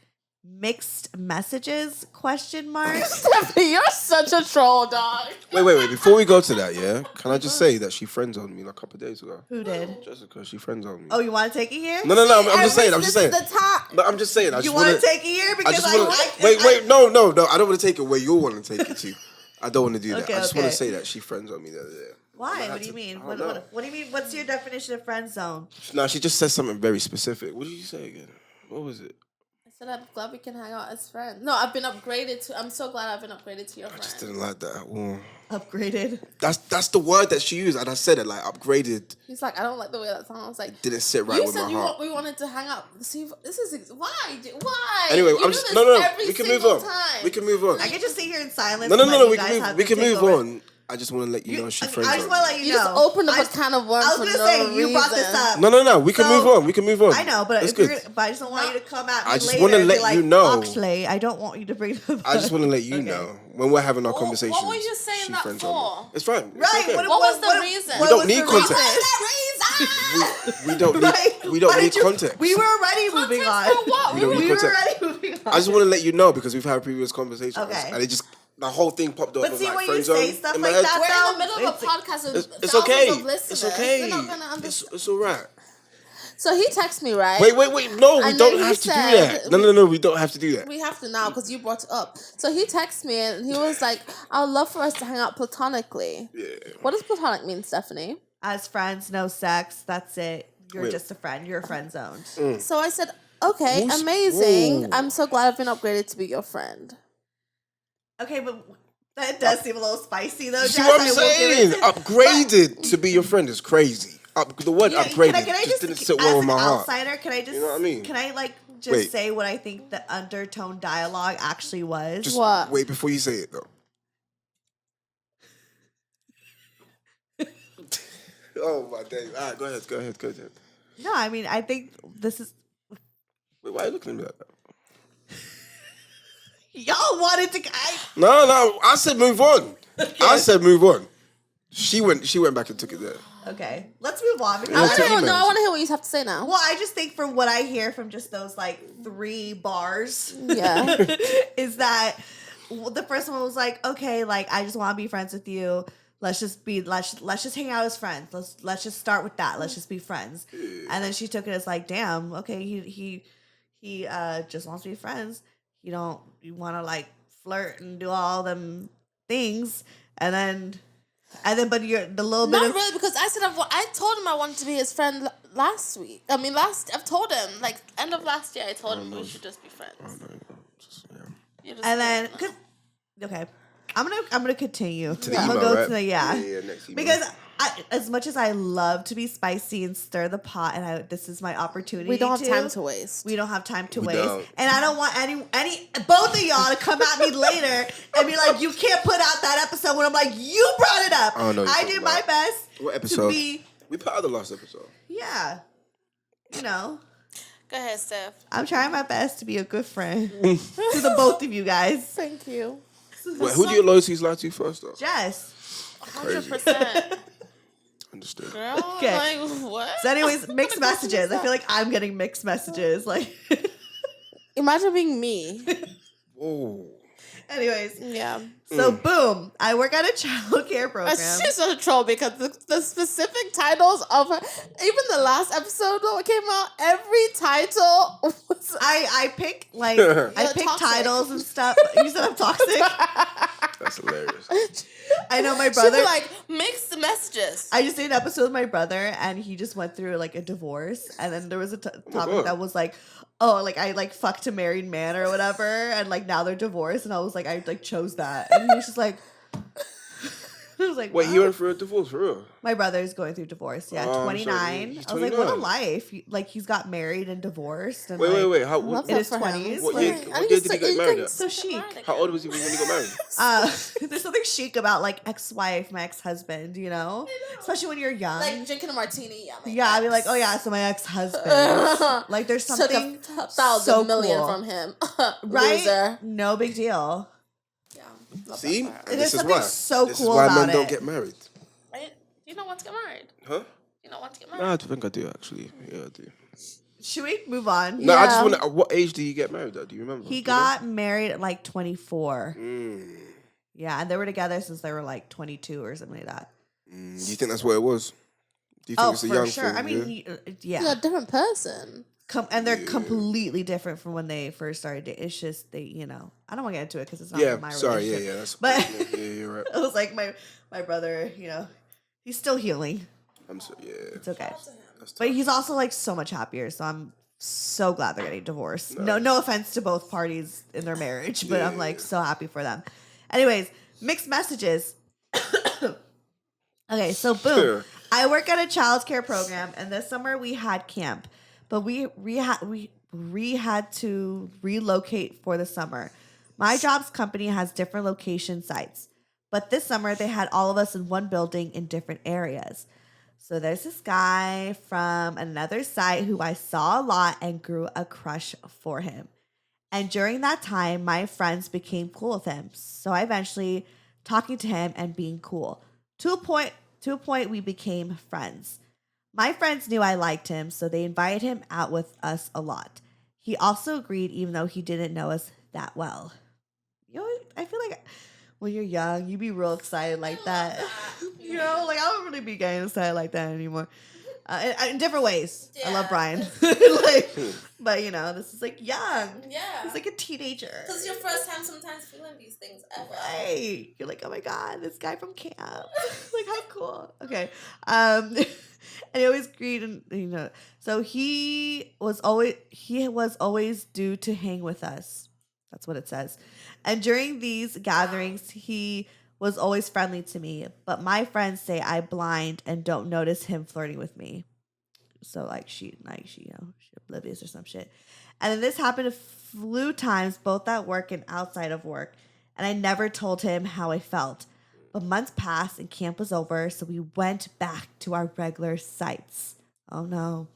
mixed messages, ? Stephanie, you're such a troll, dog. Wait. Before we go to that, yeah, can I just say that she friend zoned me like a couple of days ago? Who did? Jessica, she friend zoned me. Oh, you want to take it here? No. I'm just saying. This is the top. But I'm just saying. I You just want want to take it here because I like Wait. No. I don't want to take it where you want to take it to. I don't want to do that. Okay, I just want okay. to say that she friend zoned me the other day. Why? What do you mean? What do you mean? What's your definition of friend zone? No, she just said something very specific. What did you say again? What was it? I said I'm glad we can hang out as friends. No, I've been upgraded to. I'm so glad I've been upgraded to your I friend. just didn't like that. Well, Upgraded. that's the word that she used, and I said it like upgraded. He's like, I don't like the way that sounds. I was like, Didn't sit right you with said my heart. we wanted to hang out. See, this is why. Why? Anyway, You I'm do just this no. every We can move single on. time. We can move on. I can just sit here in silence. No. and let you We guys can have move. We to can take move over. on. I just want to let you know she friends I just on want to me. let You you know. just opened up a can of worms I was for gonna no say reason. you brought this up. No. We can move on. We can move on. I know, but That's if you're good. gonna, but I just don't want you to come at me I just later wanna and be let like, you know. Actually, I don't want you to bring it up. I just want to let you know when we're having our conversations. What were you saying she that friends for? on me. It's fine. It's Right. okay. What was the reason? We don't need context. Context. We don't need. We don't need context. We were already moving on. for what? We don't need We were context. already moving on. I just want to let you know because we've had previous conversations. Okay. And it just the whole thing popped up. But of see, like when you friend say zone stuff in my like head. that, We're in the middle of a It's- podcast with It's thousands okay. of listeners. It's okay. They're not gonna understand. It's all right. So he texted me, right? Wait. No, we And don't then he have to do said- that. No. We don't have to do that. We have to now because you brought it up. So he texted me and he was like, I would love for us to hang out platonically. Yeah. What does platonic mean, Stephanie? As friends, no sex. That's it. You're Wait. just a friend. You're a friend zoned. So I said, okay, Who's- amazing. Whoa. I'm so glad I've been upgraded to be your friend. Okay, but that does seem a little spicy, though. See what I'm saying? Upgraded to be your friend is crazy. The word upgraded can I just didn't sit as well with an my heart. outsider, can I just, You know what I mean? Can I just Wait. say what I think the undertone dialogue actually was? Just What? wait before you say it though. Oh my days! All right, go ahead. No, I mean, I think this is. Wait, why are you looking at me like that? Y'all wanted to. No, I said move on. I said move on. She went back and took it there. Okay, let's move on. I Because want to hear. emails. No, I want to hear what you have to say now. well, I just think from what I hear from just those like 3 bars, Yeah. is that the first one was like, okay, like I just want to be friends with you. Let's just hang out as friends. Let's just start with that. Let's just be friends. And then she took it as like, damn, okay, he just wants to be friends. You want to like flirt and do all them things, and then but you're the little bit Not of really, because I told him I wanted to be his friend last week. I mean, I've told him like end of last year. I told him we should just be friends. You just and then don't know. 'cause- okay, I'm gonna continue. To the I'm email, gonna go right? to the Next email. because as much as I love to be spicy and stir the pot, and this is my opportunity. We don't have time to waste. We don't have time to We waste, don't. and I don't want any both of y'all to come at me later and be like, "You can't put out that episode." When I'm like, "You brought it up." I don't know what I you're did talking my about. best What to episode? be, We put out the last episode. yeah, you know. Go ahead, Steph. I'm trying my best to be a good friend to the both of you guys. Thank you. Wait, who do your loyalties lie to first, though? Jess. 100%. Understood. Girl, Okay. like what? So, anyways, mixed messages. I feel like I'm getting mixed messages. Like, Imagine being me. Whoa. anyways, Yeah. so boom, I work at a child care program. She's such a troll because the specific titles of her, even the last episode that came out, every title was. I pick like You're I pick toxic. titles and stuff. You said I'm toxic. That's hilarious. I know my She'd brother. be like, mixed messages. I just did an episode with my brother, and he just went through like a divorce, and then there was a topic God. that was like, oh, like I like fucked a married man or whatever, and like now they're divorced, and I was like, I like chose that, and he was just like, I was like, Wait, wow. he went through a divorce for real? My brother's going through divorce. Yeah, Oh, I'm 29. sorry. I was like, what a 29. life! Like he's got married and divorced. And Wait. How, Love in that his for him. 20s, What like- year, what year did he get married at? So chic. How old was he when he got married? There's something chic about like ex-wife, my ex-husband. You know, especially when you're young. Like drinking a martini. Yeah, I'd be like, oh yeah, so my ex-husband. Like there's Took something 1,000 so million cool. from him. right? Loser. No big deal. Yeah. Love See? that for her. There's This is something why. so This cool is why about men don't it. get married. Right? You don't want to get married. Huh? You don't want to get married. No, I think I do, actually. Yeah, I do. Should we move on? No, I just Yeah. want to... What age did you get married at? Do you remember? He Do you got married at like 24. know? Mm. Yeah, and they were together since they were like 22 or something like that. Do you think that's what it was? Do you think Oh, it's a for young sure. thing? I mean, You're yeah. a different person. And they're completely different from when they first started. It's just they, you know, I don't want to get into it because it's not Yeah, my sorry. relationship. Yeah, that's... But- yeah, you're right. It was like my brother, you know, he's still healing. I'm so... Yeah. It's okay. That's But tough. he's also like so much happier. So I'm so glad they're getting divorced. No offense to both parties in their marriage, but I'm like so happy for them. Anyways, mixed messages. Okay, so boom. Sure. I work at a child care program, and this summer we had camp, but we had to relocate for the summer. My job's company has different location sites, but this summer they had all of us in one building in different areas. So there's this guy from another site who I saw a lot and grew a crush for him. And during that time, my friends became cool with him. So I eventually talking to him and being cool. To a point, we became friends. My friends knew I liked him, so they invited him out with us a lot. He also agreed, even though he didn't know us that well. You know, I feel like when you're young, you be real excited like that. You know, like I don't really be getting excited like that anymore. In different ways. I love Yeah. Brian. But you know, this is like young. Yeah. He's like a teenager. Because it's your first time sometimes feeling these things ever. Right. You're like, oh my God, this guy from camp. Like, how cool. Okay. And he always agreed, and you know, so he was always due to hang with us. That's what it says. And during these gatherings, he was always friendly to me. But my friends say I blind and don't notice him flirting with me. So like she oblivious or some shit. And then this happened a few times, both at work and outside of work. And I never told him how I felt. But months passed and camp was over, so we went back to our regular sites. Oh no.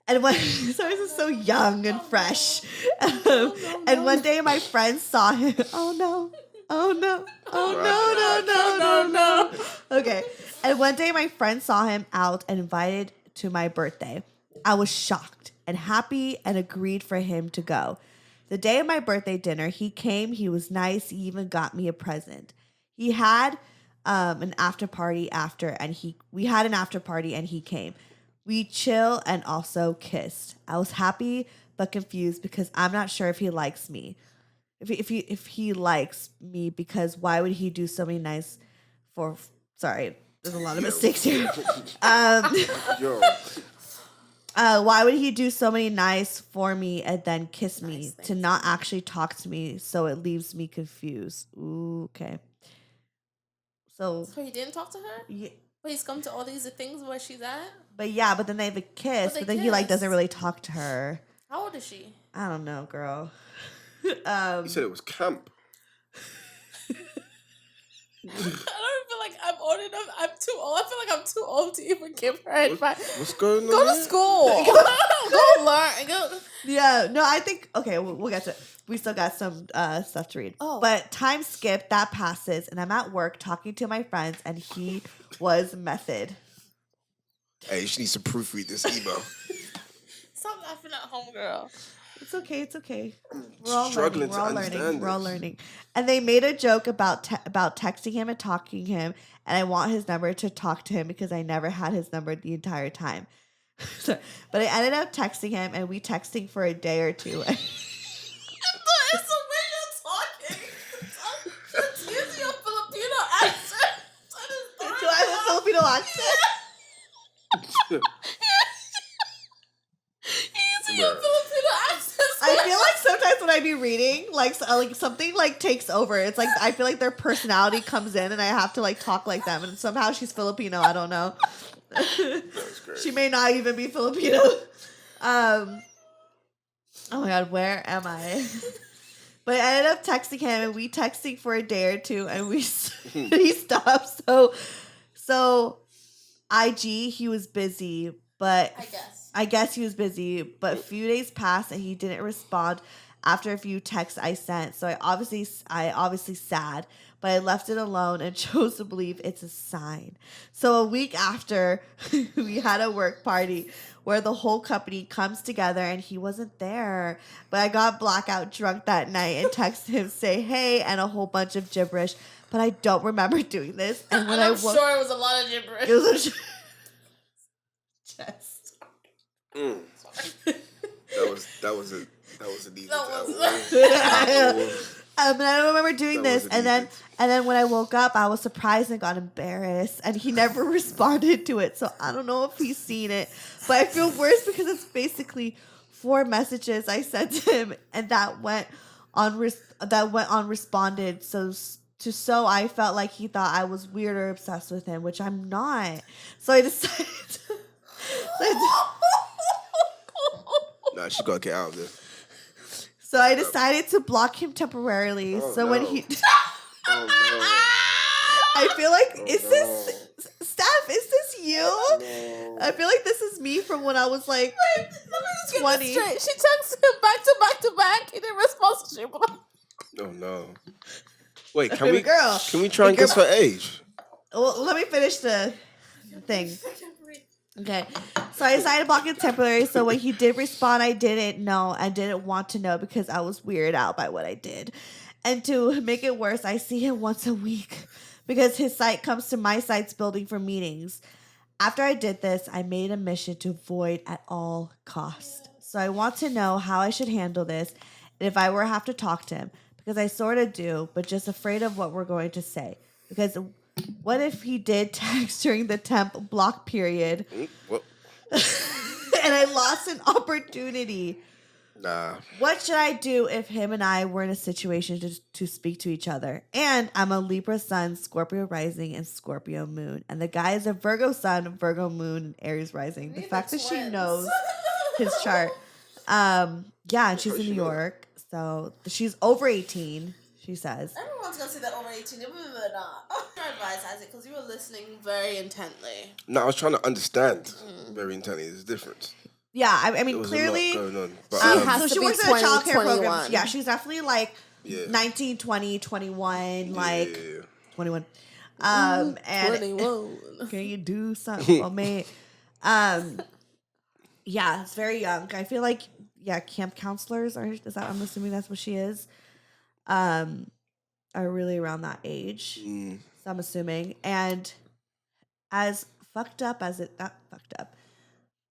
And when so this is so young and fresh. And one day my friends saw him. Oh no. Oh no. Oh no. Okay. And one day my friend saw him out and invited to my birthday. I was shocked and happy and agreed for him to go. The day of my birthday dinner, he came. He was nice. He even got me a present. He had an after party after, and we had an after party, and he came. We chill and also kissed. I was happy but confused because I'm not sure if he likes me. If he likes me, because why would he do so many nice for? Sorry, there's a lot of mistakes here. Yo. Why would he do so many nice for me and then kiss me to not actually talk to me? So it leaves me confused. Ooh, okay. So he didn't talk to her? Yeah. But he's come to all these things where she's at? But then they have a kiss, but then he like doesn't really talk to her. How old is she? I don't know, girl. He said it was camp. I don't feel like I'm old enough. I'm too old. I feel like I'm too old to even give her advice. What's going on? Go to school. Go learn. Go. Yeah, no, I think, okay, we'll get to it. We still got some stuff to read. Oh. But time skipped, that passes, and I'm at work talking to my friends, and he was method. Hey, she needs to proofread this email. Stop laughing at home, girl. It's okay. We're all Struggling learning. to understand We're all this. learning. And they made a joke about texting him and talking to him, and I want his number to talk to him because I never had his number the entire time. But I ended up texting him, and we texting for a day or two. It's the way you're talking. It's using a Filipino accent. Do I have a Filipino accent? He's using a Filipino accent. I feel like sometimes when I be reading, like something like takes over. It's like I feel like their personality comes in, and I have to like talk like them. And somehow she's Filipino. I don't know. She may not even be Filipino. Oh my god, where am I? But I ended up texting him, and we texting for a day or two, and he stopped. So IG, he was busy, but I guess he was busy. But a few days passed, and he didn't respond after a few texts I sent. So I obviously sad, but I left it alone and chose to believe it's a sign. So a week after, we had a work party where the whole company comes together, and he wasn't there. But I got blackout drunk that night and texted him, say hey, and a whole bunch of gibberish. But I don't remember doing this. And when I'm sure it was a lot of gibberish. It was a chest. That was an easy And I don't remember doing this, and then when I woke up, I was surprised and got embarrassed, and he never responded to it. So I don't know if he's seen it, but I feel worse because it's basically 4 messages I sent to him, and that went unresponded. So I felt like he thought I was weird or obsessed with him, which I'm not. So I decided. Nah, she gotta get out of there. So I decided to block him temporarily. When he, Oh no. I feel like this Steph? Is this you? No. I feel like this is me from when I was like Let me just 20. Get this straight. She texted him back to back. He didn't respond. So she blocked. Oh no. Wait, can Baby we girl. Can we try and guess her age? Well, let me finish the thing. Okay. So I decided to block him temporarily. So when he did respond, I didn't know and didn't want to know because I was weirded out by what I did. And to make it worse, I see him once a week because his site comes to my site's building for meetings. After I did this, I made a mission to avoid at all costs. So I want to know how I should handle this and if I were to have to talk to him, because I sort of do, but just afraid of what we're going to say. Because what if he did text during the temp block period What? and I lost an opportunity? Nah. What should I do if him and I were in a situation to speak to each other? And I'm a Libra sun, Scorpio rising, and Scorpio moon. And the guy is a Virgo sun, Virgo moon, and Aries rising. The fact that she knows his chart. Yeah, and she's in New York. So she's over 18, she says. Everyone's gonna say that over 18, even if they're not. Your advice, Isaac, because you were listening very intently. No, I was trying to understand very intently. There's a difference. Yeah, I There mean, was clearly, a lot going on. But, She has so to she be works in a child care 21. program. Yeah, she's definitely like 19, 20, 21, like 21. And 21. can you do something for me? Yeah, it's very young. I feel like camp counselors I'm assuming that's what she is. Are really around that age. So I'm assuming. And as fucked up as not fucked up,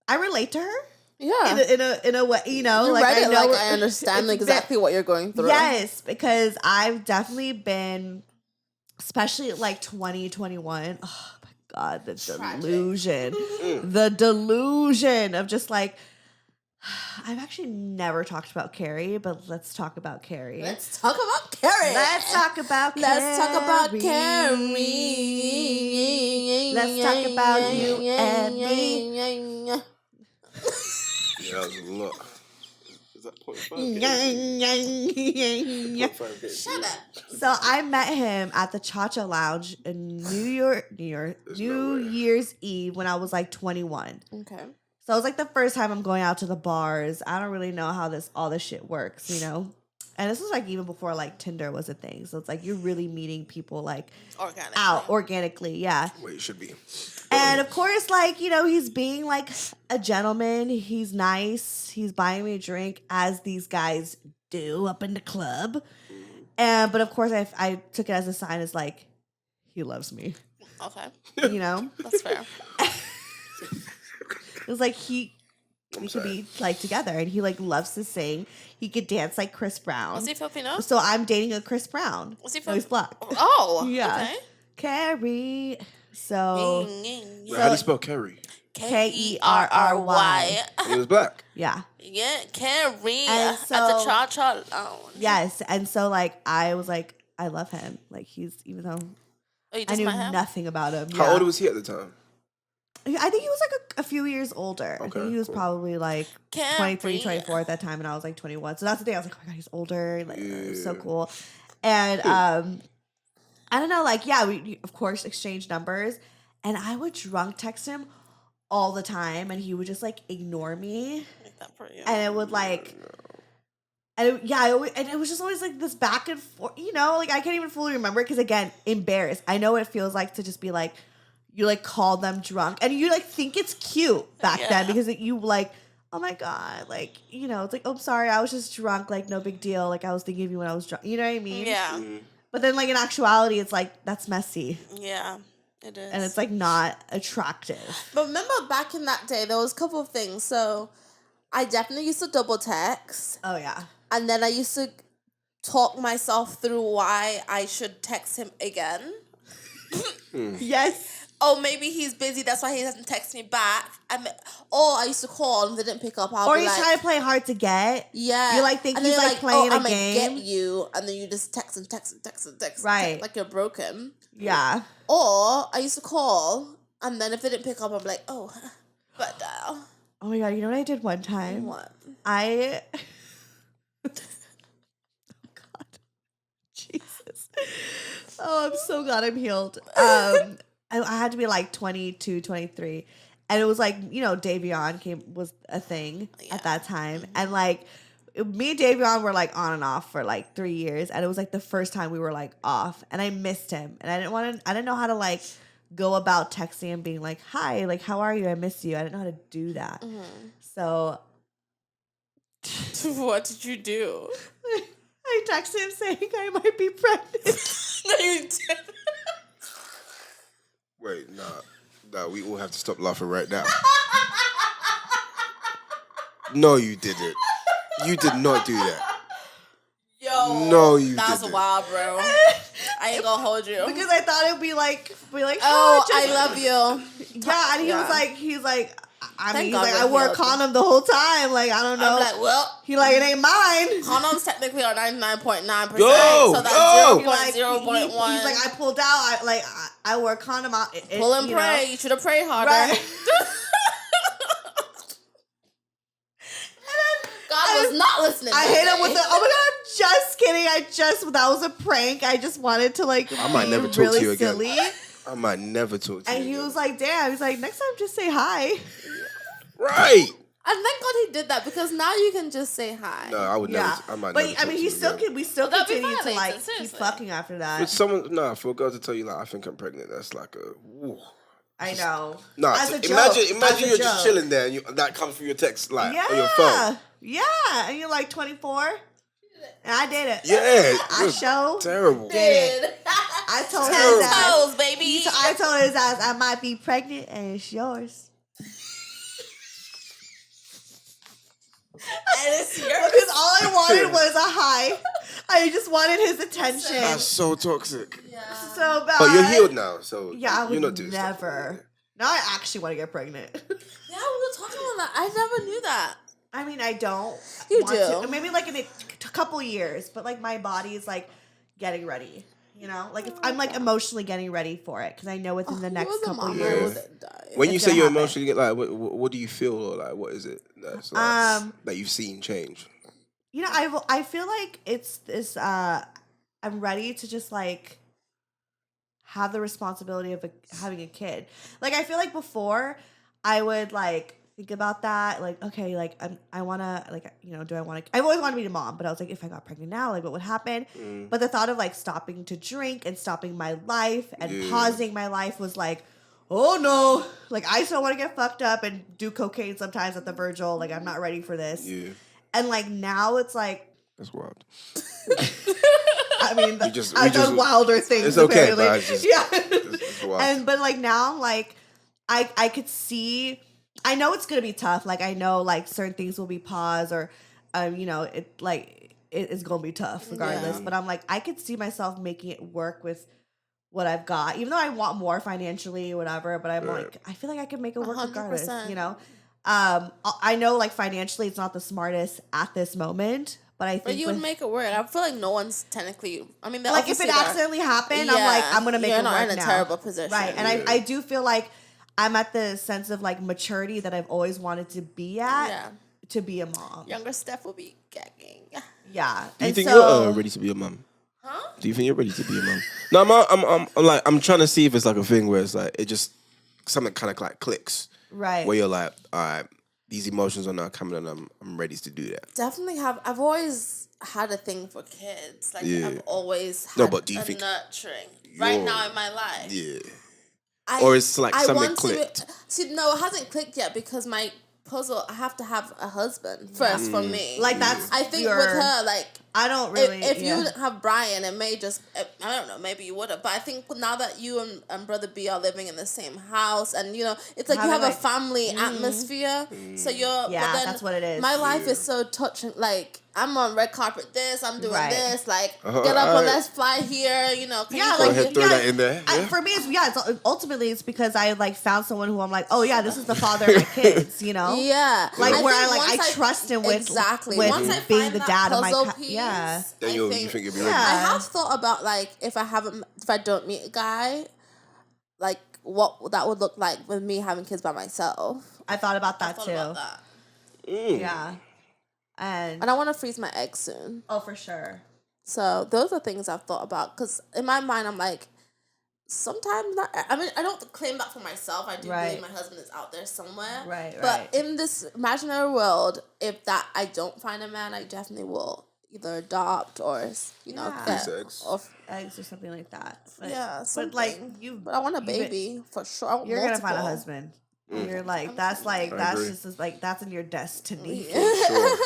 I relate to her. Yeah. In a way, you know, You like read I it know like I understand exactly what you're going through. Yes, because I've definitely been, especially like 2021. Oh my God, the delusion. The delusion of just like, I've actually never talked about Carrie, but let's talk about Carrie. Let's talk about Carrie. Let's talk about Carrie. Let's talk about Carrie. Let's talk about you and me. Yeah, that was a lot. Is that 0.5? Shut up. So I met him at the Cha-Cha Lounge in New Year's Eve when I was like 21. Okay. So it was like the first time I'm going out to the bars. I don't really know how all this shit works, you know? And this was like even before like Tinder was a thing. So it's like you're really meeting people like organically, yeah. Well, it should be. And of course, like, you know, he's being like a gentleman. He's nice. He's buying me a drink as these guys do up in the club. But of course I took it as a sign as like, he loves me. Okay. You know? That's fair. It was like we could be like together, and he like loves to sing. He could dance like Chris Brown. Was he Filipino? So I'm dating a Chris Brown. Was he No, he's black. Oh, yeah. Okay. Carrie. So Wait, how do you spell Carrie? Kerry. He was black. Yeah. Yeah, Carrie And at the Cha-Cha Lounge. Yes, and so like I was like, I love him. Like even though I knew nothing about him. How old was he at the time? I think he was like a few years older. Okay, I think he was probably like 23, 24 at that time, and I was like 21. So that's the thing. I was like, oh my God, he's older. Like, it was so cool. And I don't know, like, yeah, we of course exchanged numbers, and I would drunk text him all the time, and he would just like ignore me. And it would like, and it was just always like this back and forth, you know, like I can't even fully remember it because again, embarrassed. I know what it feels like to just be like, you like call them drunk and you like think it's cute back then because you like, oh my God, like, you know, it's like, oh, I'm sorry, I was just drunk, like no big deal. Like I was thinking of you when I was drunk. You know what I mean? Yeah. Mm-hmm. But then like in actuality, it's like, that's messy. Yeah, it is. And it's like not attractive. But remember back in that day, there was a couple of things. So I definitely used to double text. Oh yeah. And then I used to talk myself through why I should text him again. Yes. Oh, maybe he's busy. That's why he doesn't text me back. Or I used to call and they didn't pick up. Or you try to play hard to get. Yeah. You like think he's like playing a game. I'm gonna get you, and then you just text and text and text and text. Right. Like you're broken. Yeah. Or I used to call, and then if they didn't pick up, I'm like, oh, but dial. Oh my God, you know what I did one time? What? Oh God. Jesus. Oh, I'm so glad I'm healed. I had to be like 22, 23. And it was like, you know, Davion was a thing at that time. And like, me and Davion were like on and off for like 3 years. And it was like the first time we were like off. And I missed him. And I didn't know how to like go about texting and being like, hi, like, how are you? I miss you. I didn't know how to do that. Mm-hmm. So. What did you do? I texted him saying I might be pregnant. No, you didn't. Wait, nah, we all have to stop laughing right now. No, you didn't. You did not do that. Yo, no, you that's didn't. wild, bro. I ain't gonna hold you because I thought it'd be like, oh, I love you. Yeah, and he's like, I mean, he's God like, I wore a condom the whole time. Like, I don't know. I'm like, well, he like, it ain't mine. Condoms technically are 99.9%. Go, so that's 0.0.1. He's like, I pulled out. I wore a condom out. Pull and pray. You should have prayed harder. Right. God was not listening. I hate him with the, oh my God, I'm just kidding. That was a prank. I just wanted to like, I might never talk really to you again. silly. I might never talk to you And he again. was like, damn. He's like, next time just say hi. Right. And thank God he did that because now you can just say hi. No, I would never. I might but never I mean, talk to him again. we still That'd be continue to violating, like keep seriously. fucking after that. But someone, for a girl to tell you like I think I'm pregnant, that's like a. Woo. I know. Nah, As a imagine joke. you're just chilling there and that comes through your text like Yeah. on your phone. Yeah, and you're like 24, and I did it. Yeah, I showed. terrible. Did it. I told Ten his ass. toes, baby. I told his ass I might be pregnant, and it's yours. And it's yours. Because all I wanted was a high. I just wanted his attention. That's so toxic. Yeah. So bad. But you're healed now, so Yeah, I you're would not doing stuff like never. that. Now I actually want to get pregnant. Yeah, we were talking about that. I never knew that. I mean, I don't. You want do. to. Maybe like in a couple years, but like my body is like getting ready. You know, like if I'm like emotionally getting ready for it because I know within the next couple years. When you It's say gonna you're happen. emotionally, like, what do you feel, or like, what is it that's like, that you've seen change? You know, I feel like it's this. I'm ready to just like have the responsibility of having a kid. Like I feel like before I would like think about that, like okay, like I wanna like do I want to? I always wanted to be a mom, but I was like, if I got pregnant now, like what would happen? But the thought of like stopping to drink and stopping my life and pausing my life was like, oh no, like I still want to get fucked up and do cocaine sometimes at the Virgil. Like I'm not ready for this. Yeah, And like now it's like. that's wild. I mean, I've I've done wilder things. It's okay, apparently. but it's wild. And but like now I'm like, I could see. I know it's gonna be tough. Like I know like certain things will be paused or, it like it is gonna be tough regardless. Yeah. But I'm like I could see myself making it work with what I've got, even though I want more financially or whatever. But I'm like I feel like I can make it work 100%. regardless. You know, I know like financially it's not the smartest at this moment. But I think But you would make it work. I feel like no one's technically. I mean, like if it accidentally happened, I'm like I'm gonna make you're it work not in a now. terrible position, right? And I do feel like I'm at the sense of like maturity that I've always wanted to be at to be a mom. Younger Steph will be gagging. Yeah. Do you And think so, you're ready to be a mom? Huh? Do you think you're ready to be a mom? No, I'm trying to see if it's like a thing where it's like it just something kind of like clicks, right? where you're like, all right, these emotions are now coming and I'm ready to do that. Definitely have. I've always had a thing for kids. Like I've always had but do you a think nurturing right now in my life. Yeah. Or it's like something clicked. No, it hasn't clicked yet because my puzzle. I have to have a husband first for me. Like that's I think with her, like I don't really. If you didn't have Brian, it may just I don't know. Maybe you would have, but I think now that you and Brother B are living in the same house, and it's like you have a family atmosphere. So you're but then that's what it is. My life is so touching. Like I'm on red carpet. I'm doing this. Like get up alright. and let's fly here. Go ahead, throw that in there. Yeah. For me, ultimately it's because I like found someone who I'm like, oh yeah, this is the father of my kids. Yeah, like I where think I trust him with exactly. with Once I being find the that dad of my puzzle piece, yeah. Then you think you'll be ready. I have thought about like if I don't meet a guy, like what that would look like with me having kids by myself. I thought about that thought too. about that. Yeah, and I want to freeze my eggs soon. oh for sure. So those are things I've thought about because in my mind I'm like, sometimes not. I mean, I don't claim that for myself. I do believe my husband is out there somewhere. Right. But in this imaginary world, if I don't find a man, I definitely will either adopt or get eggs. or eggs or something like that. But, something. but like But I want a baby for sure. I want you're multiple. gonna find a husband. You're like that's agree. just like that's in your destiny, Sure.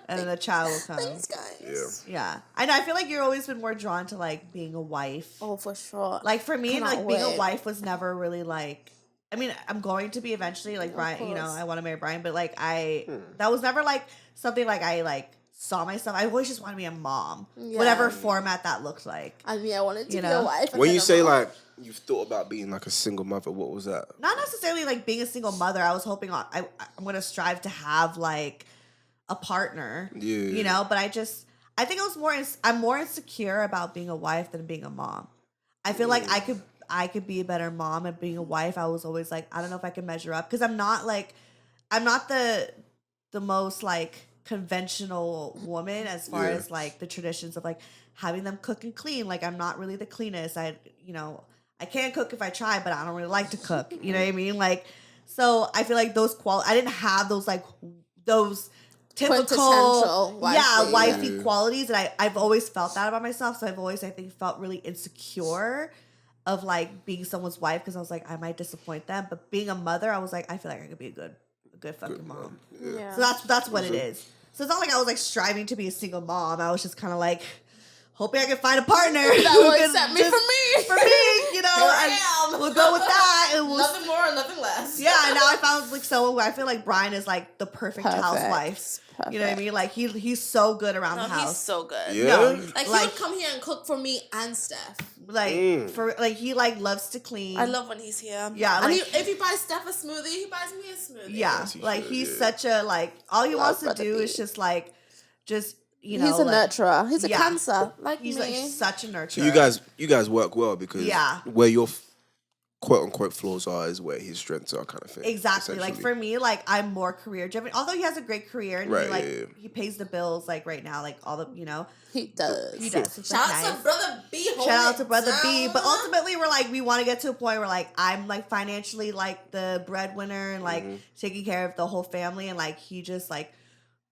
and then a child will come. Thanks, guys. Yeah, I know. I feel like you've always been more drawn to like being a wife. Oh, for sure. Like for me, Cannot like being a wait. wife was never really like. I mean, I'm going to be eventually like Brian. course. I want to marry Brian, but like that was never like something like I like saw myself. I always just want to be a mom, whatever format that looked like. I mean, I wanted to You be know? a wife. and When then you a say mom. like you've thought about being like a single mother, what was that? Not necessarily like being a single mother. I was hoping I'm gonna strive to have like a partner. Yeah. But I think I'm more insecure about being a wife than being a mom. I feel like I could be a better mom and being a wife. I was always like, I don't know if I can measure up because I'm not the most like conventional woman as far as like the traditions of like having them cook and clean. Like I'm not really the cleanest. I can't cook if I try, but I don't really like to cook. You know what I mean? Like, So I feel like I didn't have those those typical Quintessential wifey. wifey qualities, and I've always felt that about myself. So I've always, I think, felt really insecure of like being someone's wife because I was like, I might disappoint them. But being a mother, I was like, I feel like I could be a good fucking mom. Yeah. So that's what it is. So it's not like I was like striving to be a single mom. I was just kind of like hoping I could find a partner that who will could accept me just- for me. for me, you know. Here I and am. We'll go with that, and we'll Nothing more, nothing less. yeah. And now I found like someone where I feel like Brian is like the perfect housewife. Perfect. You know what I mean? Like he's so good around the house. He's so good. Yeah. No, Like he would come here and cook for me and Steph. like for like he like loves to clean. I love when he's here. Yeah, and like- if he buys Steph a smoothie, he buys me a smoothie. Yeah, Yes, he like should, he's yeah. such a like all he wants to Brother do B. is just you know he's a like, nurturer. He's a yeah. cancer, like he's me. like such a nurturer. So you guys work well because Yeah. where your quote unquote flaws are is where his strengths are, kind of thing. Exactly. Like essentially. for me, like I'm more career driven. Although he has a great career and he Right, like yeah. he pays the bills like right now, like all the he does. he does. It's, Shout like, out nice. to brother B. Shout out to brother B. down. But ultimately, we're like we want to get to a point where like I'm like financially like the breadwinner and like taking care of the whole family, and like he just like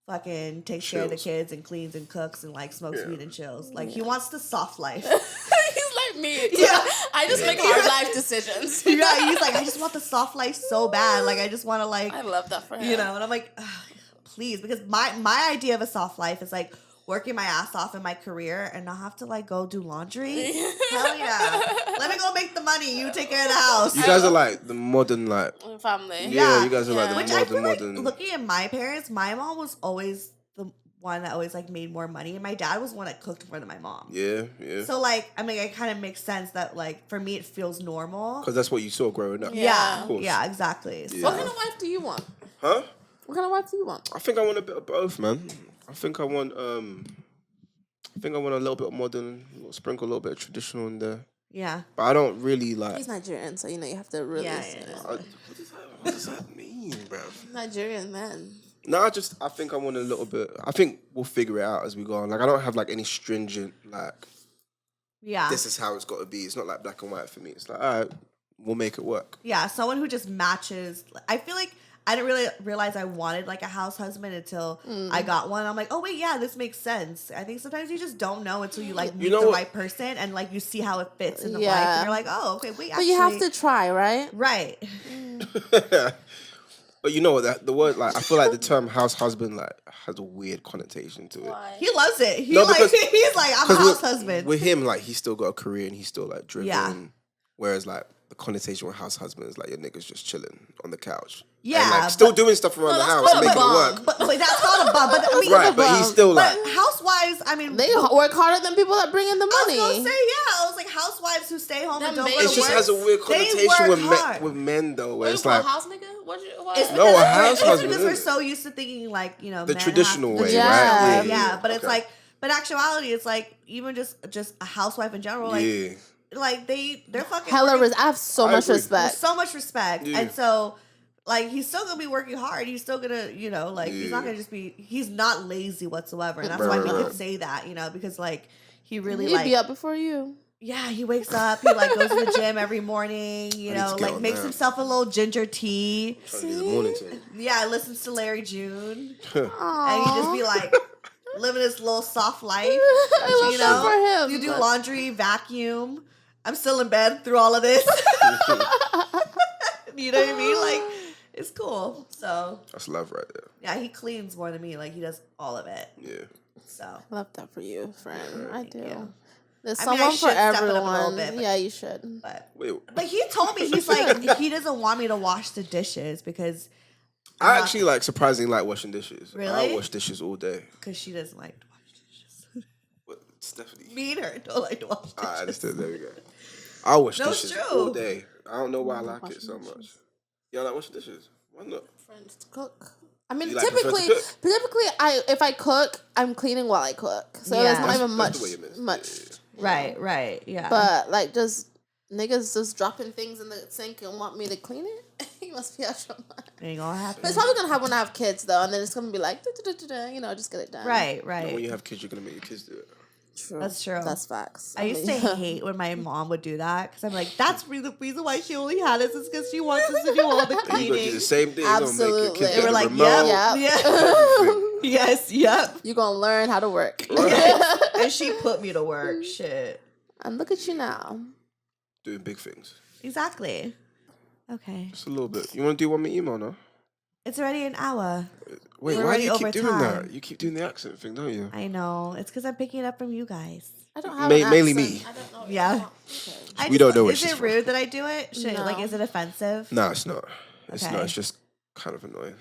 fucking takes care of the Chills. kids and cleans and cooks and like smokes Yeah. weed and chills. Like he wants the soft life. He's like me. Yeah. I just make hard life decisions. Yeah, he's like, I just want the soft life so bad. Like I just want to like I love that for him. you know, and I'm like, "Ugh, please, because my idea of a soft life is like working my ass off in my career and not have to like go do laundry. Hell yeah. Let me go make the money. You take care of the house. You guys are like the modern like Family. Yeah. you guys are like the Which I feel modern. like looking at my parents, my mom was always the one that always like made more money, and my dad was the one that cooked more than my mom. Yeah. So like, I mean, it kind of makes sense that like for me it feels normal. Because that's what you saw growing up. Yeah. Of course. Yeah, exactly. Yeah. So, What kind of wife do you want? Huh? What kind of wife do you want? I think I want a bit of both, man. I think I want a little bit of modern, sprinkle a little bit of traditional in there. yeah. But I don't really like. He's Nigerian, so you know you have to really. Yeah, you yeah. know. What does that mean, bruv? Nigerian man. No, I think I want a little bit. I think we'll figure it out as we go on. Like I don't have like any stringent like Yeah. this is how it's got to be. It's not like black and white for me. It's like all right, we'll make it work. Yeah, someone who just matches. I feel like I didn't really realize I wanted like a house husband until I got one. I'm like, oh wait, yeah, this makes sense. I think sometimes you just don't know until you like meet know the what? right person and like you see how it fits in the life, Yeah. and you're like, oh, okay, wait, But actually, you have to try, right? right. But you know what? The word like I feel like the term house husband like has a weird connotation to it. He loves it. He No, like because- he's like, I'm a 'Cause house husband. With him, like he's still got a career and he's still like driven. Yeah. Whereas like the connotation with house husband is like your niggas just chilling on the couch. Yeah, and, like, still but- doing stuff around the that's house called and a making it bum. work. But that's called a bum. But I mean, Right, but he's still but like housewives. I mean, They work harder than people that bring in the I money. was gonna say, yeah. I was like, housewives who stay home Them and don't go babies. to it just work. has a weird They connotation work with hard. with men though, where What it's you call like a house nigga? What? It's No, a because- house it's husband, because we're isn't it? so used to thinking like, you know, the men traditional have to way, do- Yeah. right? Yeah, but it's Okay. like, but actuality, it's like even just a housewife in general, like yeah. like they're fucking Hella, working I have so I much agree. with respect. so much respect, Yeah. and so like he's still gonna be working hard. He's still gonna, you know, like he's not Yeah. gonna just be. He's not lazy whatsoever, and that's Right, why right, we right. could say that, you know, because like he really He'd like be up before you. yeah, he wakes up, he like goes to the gym every morning, you I need know, to get like on makes that. himself a little ginger tea. Trying to do the morning thing. Yeah, listens to Larry June. Aww. And he just be like living his little soft life. I love You that know, for him. you do but- laundry, vacuum. I'm still in bed through all of this. You know what I mean? Like, it's cool. So That's love right there. yeah, he cleans more than me. Like he does all of it. Yeah. So I love that for you, friend. I do. you. There's I mean, I someone should for step it up a little everyone. bit, but- Yeah, you should. but Wait, he told me he's like he doesn't want me to wash the dishes because I actually like surprisingly like washing dishes. Really? I wash dishes all day. she doesn't like to wash dishes. What, Stephanie? Me and her don't like to wash dishes. I understand. There we go. I wash No, it's dishes true. all day. I don't know why I like it so Washing much. dishes. Y'all like washing dishes? Why not? Friends to cook. I mean, You like prefer to typically, cook? if I cook, I'm cleaning while I cook. So Yeah. there's not That's- even that's the way it is. much. Yeah, Right, yeah. But like, just niggas just dropping things in the sink and want me to clean it. You must be out your mind. ain't gonna happen. But it's probably gonna happen when I have kids though, and then it's gonna be like, you know, just get it done. Right, And when right. you have kids, you're gonna make your kids do it. True. That's true. That's facts. I used to hate when my mom would do that because I'm like, that's the reason why she only had us is because she wants us to do all the You cleaning. gonna do the same thing. Absolutely. You gonna make your kids They were get like, the remote. yep. Yep. Yes, yep. You're gonna learn how to work. Yes. And she put me to work. Shit. And look at you now. Doing big things. Exactly. Okay. Just a little bit. You want to do one more email now? It's already an hour. Wait, We're why do already you keep over doing time. that? You keep doing the accent thing, don't you? I know. It's because I'm picking it up from you guys. I don't have Mainly an me. accent. I don't know. Yeah. Okay. We don't know what Is she's it from. rude that I do it? No. Like, is it offensive? No, it's not. It's Okay. not. It's just kind of annoying.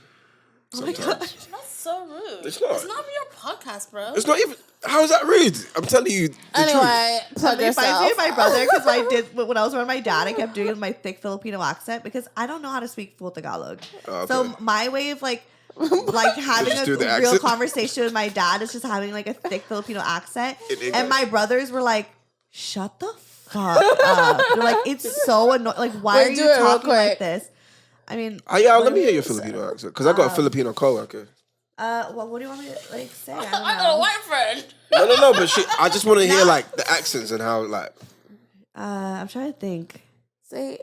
Oh my Sometimes. god. That's so rude. It's not. It's not your podcast, bro. It's not even. How is that rude? I'm telling you the truth. Anyway, plug It reminds me yourself. of my brother because I did when I was around my dad. I kept doing my thick Filipino accent because I don't know how to speak full Tagalog. Oh, okay. So my way of like having Just a do the real accent? conversation with my dad is just having like a thick Filipino accent. In English. And my brothers were like, "Shut the fuck up!" They're like, "It's so annoying. Like, why Wait, are do you it real talking like quick. this?" I mean, Yeah, what let me do hear you your say? Filipino accent because I got a Filipino coworker. Well, what do you want me to like say? I don't I know. got a white friend. No, but I just want to hear like the accents and how like. I'm trying to think. Say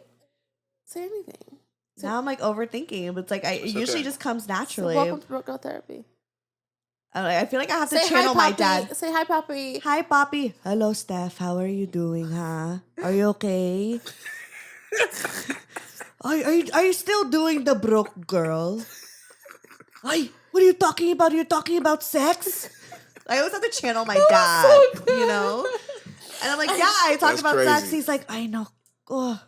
anything. Now I'm like overthinking, but it's like it usually okay. just comes So naturally. welcome to Broke Girl Therapy. I feel like I have to Say channel hi, my Poppy. dad. Say hi, Poppy. Hi, Poppy. Hello, Steph. How are you doing, huh? Are you okay? are you still doing the broke girl? Ay, what are you talking about? You're talking about sex? I always have to channel my dad, you know? And I'm like, yeah, I talk That's about sex. crazy. He's like, I know. Oh,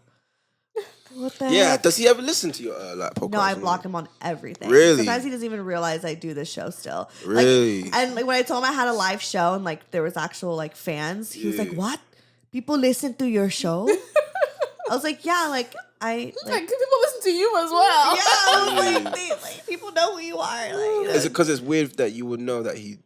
what the Yeah, heck? does he ever listen to your like podcast? No, I block him on everything. Really? Sometimes he doesn't even realize I do this show still. Really? Like, and like when I told him I had a live show and like there was actual like fans, he was like, Yeah. "What? People listen to your show?" I was like, "Yeah, like I Like, like people listen to you as well. yeah." I was like, people know who you are. Like, you know. Is it because it's weird that you would know that he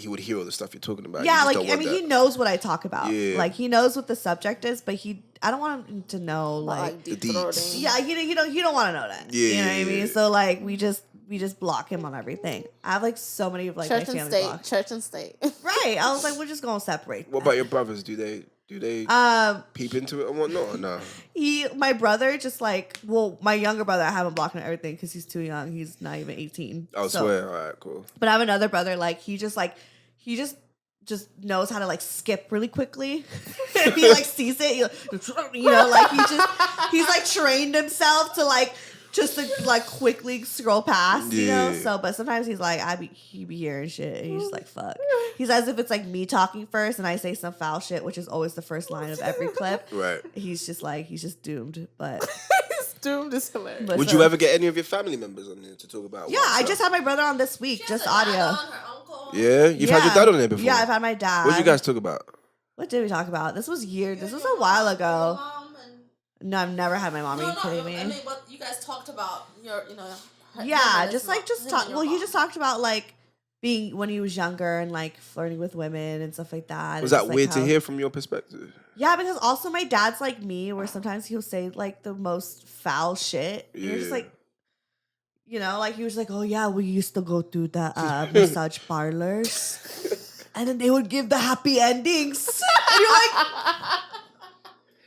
would hear all the stuff you're talking about? You Yeah, just like don't I want mean, that. he knows what I talk about. Yeah. Like he knows what the subject is, but I don't want him to know like deep the deeds. throating. yeah, you don't want to know that. You know what I Yeah. mean? So like we just block him on everything. I have like so many of like Church my and family state. blocked. Church and state. Right. I was like, we're just gonna separate. What about your brothers? Do they peep into it and whatnot or no? My brother just like, well, my younger brother, I haven't blocked on everything because he's too young. He's not even 18. I So- swear. All right, cool. But I have another brother, like he just knows how to like skip really quickly. If he like sees it, you know, like he's like trained himself to like just to like quickly scroll past, you know. Yeah. So, but sometimes he's like, he be hearing shit, and he's just like, fuck. He's as if it's like me talking first, and I say some foul shit, which is always the first line of every clip. Right. He's just doomed. But It's doomed. It's hilarious. but Would so- you ever get any of your family members on there to talk about? Yeah, I just had my brother on this week, just audio. Yeah, you've had your dad on there before. Yeah, I've had my dad. What did you guys talk about? What did we talk about? This was a while ago. No, I've never had my mom. Are you kidding me? I mean, what you guys talked about, Yeah, just talk. Well, he just talked about like being when he was younger and like flirting with women and stuff like that. Was and that just, like, weird to how- hear from your perspective? Yeah, because also my dad's like me, where sometimes he'll say like the most foul shit. And you're just Yeah. like, you know, like he was like, "Oh yeah, we used to go to the massage parlors, and then they would give the happy endings." And you're like,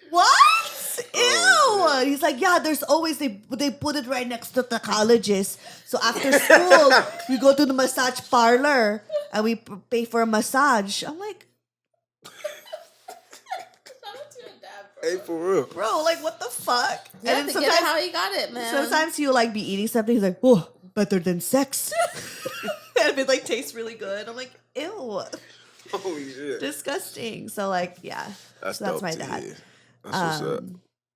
"What? Ew!" And he's like, "Yeah, there's always they put it right next to the colleges. So after school, we go to the massage parlor and we pay for a massage." I'm like, Hey, for real. bro, like what the fuck? Yeah, and to then get it how he got it, man. sometimes he'll like be eating something. He's like, "Oh, better than sex." And if it like tastes really good, I'm like, "Ew, Holy shit. disgusting." So like, yeah, That's so that's dope my to dad. hear. That's what's up.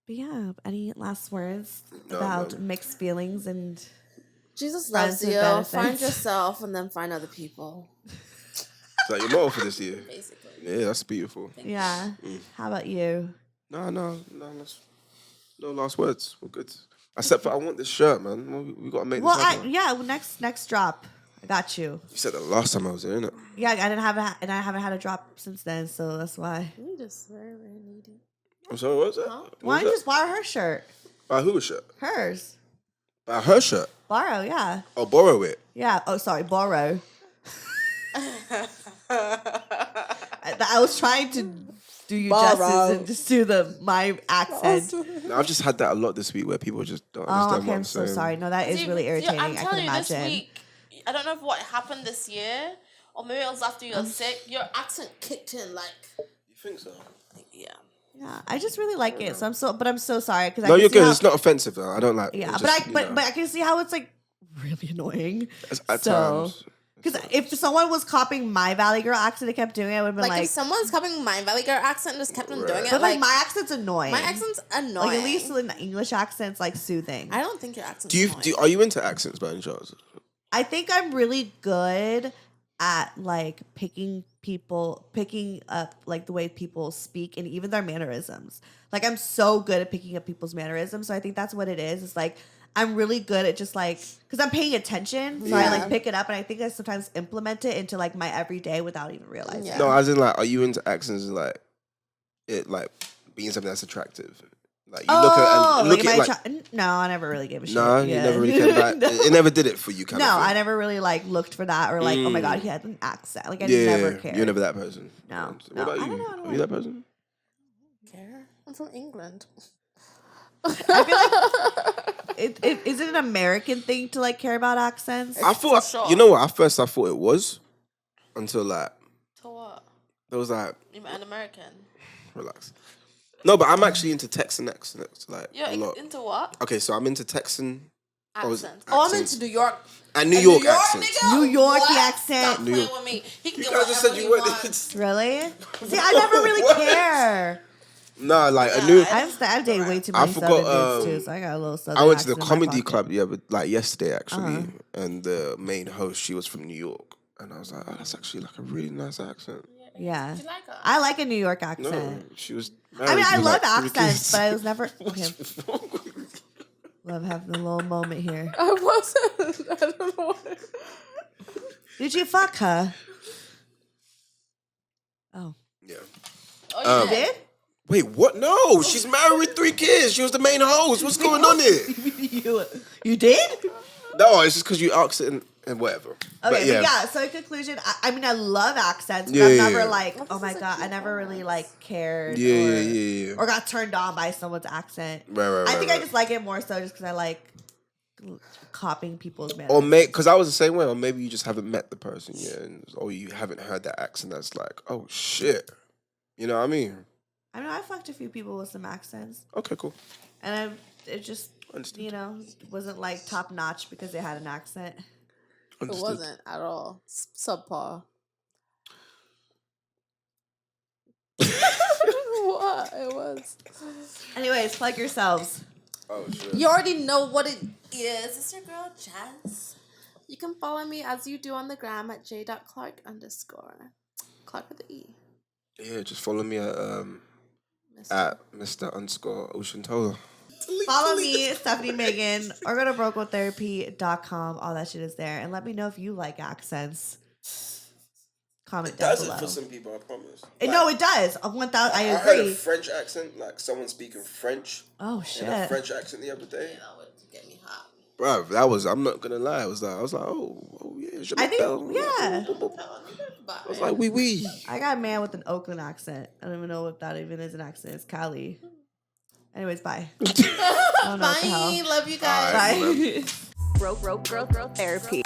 But yeah, any last words No, about man. mixed feelings and Jesus Friends loves with you. benefits. Find yourself and then find other people. Is that your motto for this year? Basically. Yeah, that's beautiful. yeah? How about you? No, that's no last words. We're good. Except for I want this shirt, man. We gotta make Well, this happen. next drop. I got you. You said that last time I was there, innit? Yeah, I didn't have it, and I haven't had a drop since then, so that's why. You just very, very needy. I'm sorry, what was that? Huh? What Why was don't you that? just borrow her shirt? Buy whose shirt? Hers. Buy her shirt. Borrow, yeah. Or borrow it. Yeah. Oh, sorry, borrow. I I was trying to do you justice and just do my accent. No, I've just had that a lot this week where people just don't understand what I'm I'm so saying. sorry. No, that is really irritating. I'm I can telling you, this imagine. week, I don't know if what happened this year, or maybe it was after you were sick. Your accent kicked in, like. You think so? Yeah. Yeah, I just really like it. So I'm so sorry because No, you're good. It's not offensive though. I don't like. Yeah, just, but I can see how it's like really annoying. At times. Because if someone was copying my Valley Girl accent and kept doing it, I would have been like, if someone's copying my Valley Girl accent and just kept on doing it, but like my accent's annoying. my accent's annoying. Like at least in English accent's like soothing. I don't think your accent's Are you into accents by any chance? I think I'm really good at like picking up like the way people speak and even their mannerisms. Like I'm so good at picking up people's mannerisms. So I think that's what it is. It's like I'm really good at just like, because I'm paying attention. So I like pick it up and I think I sometimes implement it into like my everyday without even realizing. Yeah. No, as in like, are you into accents like it like being something that's attractive? Like you look at like, no, I never really gave a shit. no, you never really cared about No. it. Never did it for you, kind of. No, thing. I never really like looked for that or like, oh my god, he had an accent. Like I Yeah, never cared. you're never that person. No. What about I you? don't know. Are you that person? care. I'm from England. I feel like is it an American thing to like care about accents? I thought, sure. you know what? At first, I thought it was until like To what? there was like, You're an American. relax. No, but I'm actually into Texan accents like You're a lot. into what? Okay, so I'm into Texan Accents. Oh, I'm into New York. and New York accents. Nigga? New York What? accent. Stop New playing York. with me. He can You get guys just whatever said he you went. wants. Really? See, I never really What? care. No, like Yeah, a new. I've dated way too I many forgot, Southern dudes too, so I got a little Southern I went to the accent in my comedy pocket. club, yeah, but like yesterday actually, and the main host, she was from New York, and I was like, oh, that's actually like a really nice accent. Yeah. Do you like her? I like a New York No, accent. she was. I mean, I married love with, like, 3 accents, kids. but I was never. Okay, love having a little moment here. I wasn't. I don't know why. Did you fuck her? Oh, Yeah. Oh, you did? Wait, what? No, she's married with 3 kids. She was the main host. What's going on here? you did? No, it's just because you asked it and whatever. Okay, but yeah. So in conclusion, I mean, I love accents, but Yeah, I'm yeah, never yeah. like, oh my god, I never really like cared Yeah. or got turned on by someone's accent. Right. I think right. I just like it more so just because I like copying people's manners. Or because I was the same way, or maybe you just haven't met the person yet, or you haven't heard that accent that's like, oh shit. You know what I mean? I mean, I fucked a few people with some accents, Okay, cool. and it just, Understood. you know, wasn't like top notch because they had an accent. It wasn't at all. Subpar. What? It was. Anyways, plug yourselves. Oh shit. You already know what it is. It's your girl, Jess. You can follow me as you do on the gram at j.clarke_. Clarke with the E. Yeah, just follow me at Mr._Oceantola. Follow me, Stefanie Maegan, or go to brokewiththerapy.com. All that shit is there. And let me know if you like accents. Comment down Does below. it for some people, I promise. No, it does. 1,000. I I heard a agree. French accent, like someone speaking French. Oh, In a shit. French accent the other day. That would get me hot. Bro, I'm not gonna lie, I was like, oh yeah, je I think, m'appelle. yeah. I was like, oui. I got a man with an Oakland accent. I don't even know if that even is an accent. It's Cali. Anyways, bye. I don't know what the hell. Bye. Love you guys. Bye. Broke Girl Therapy.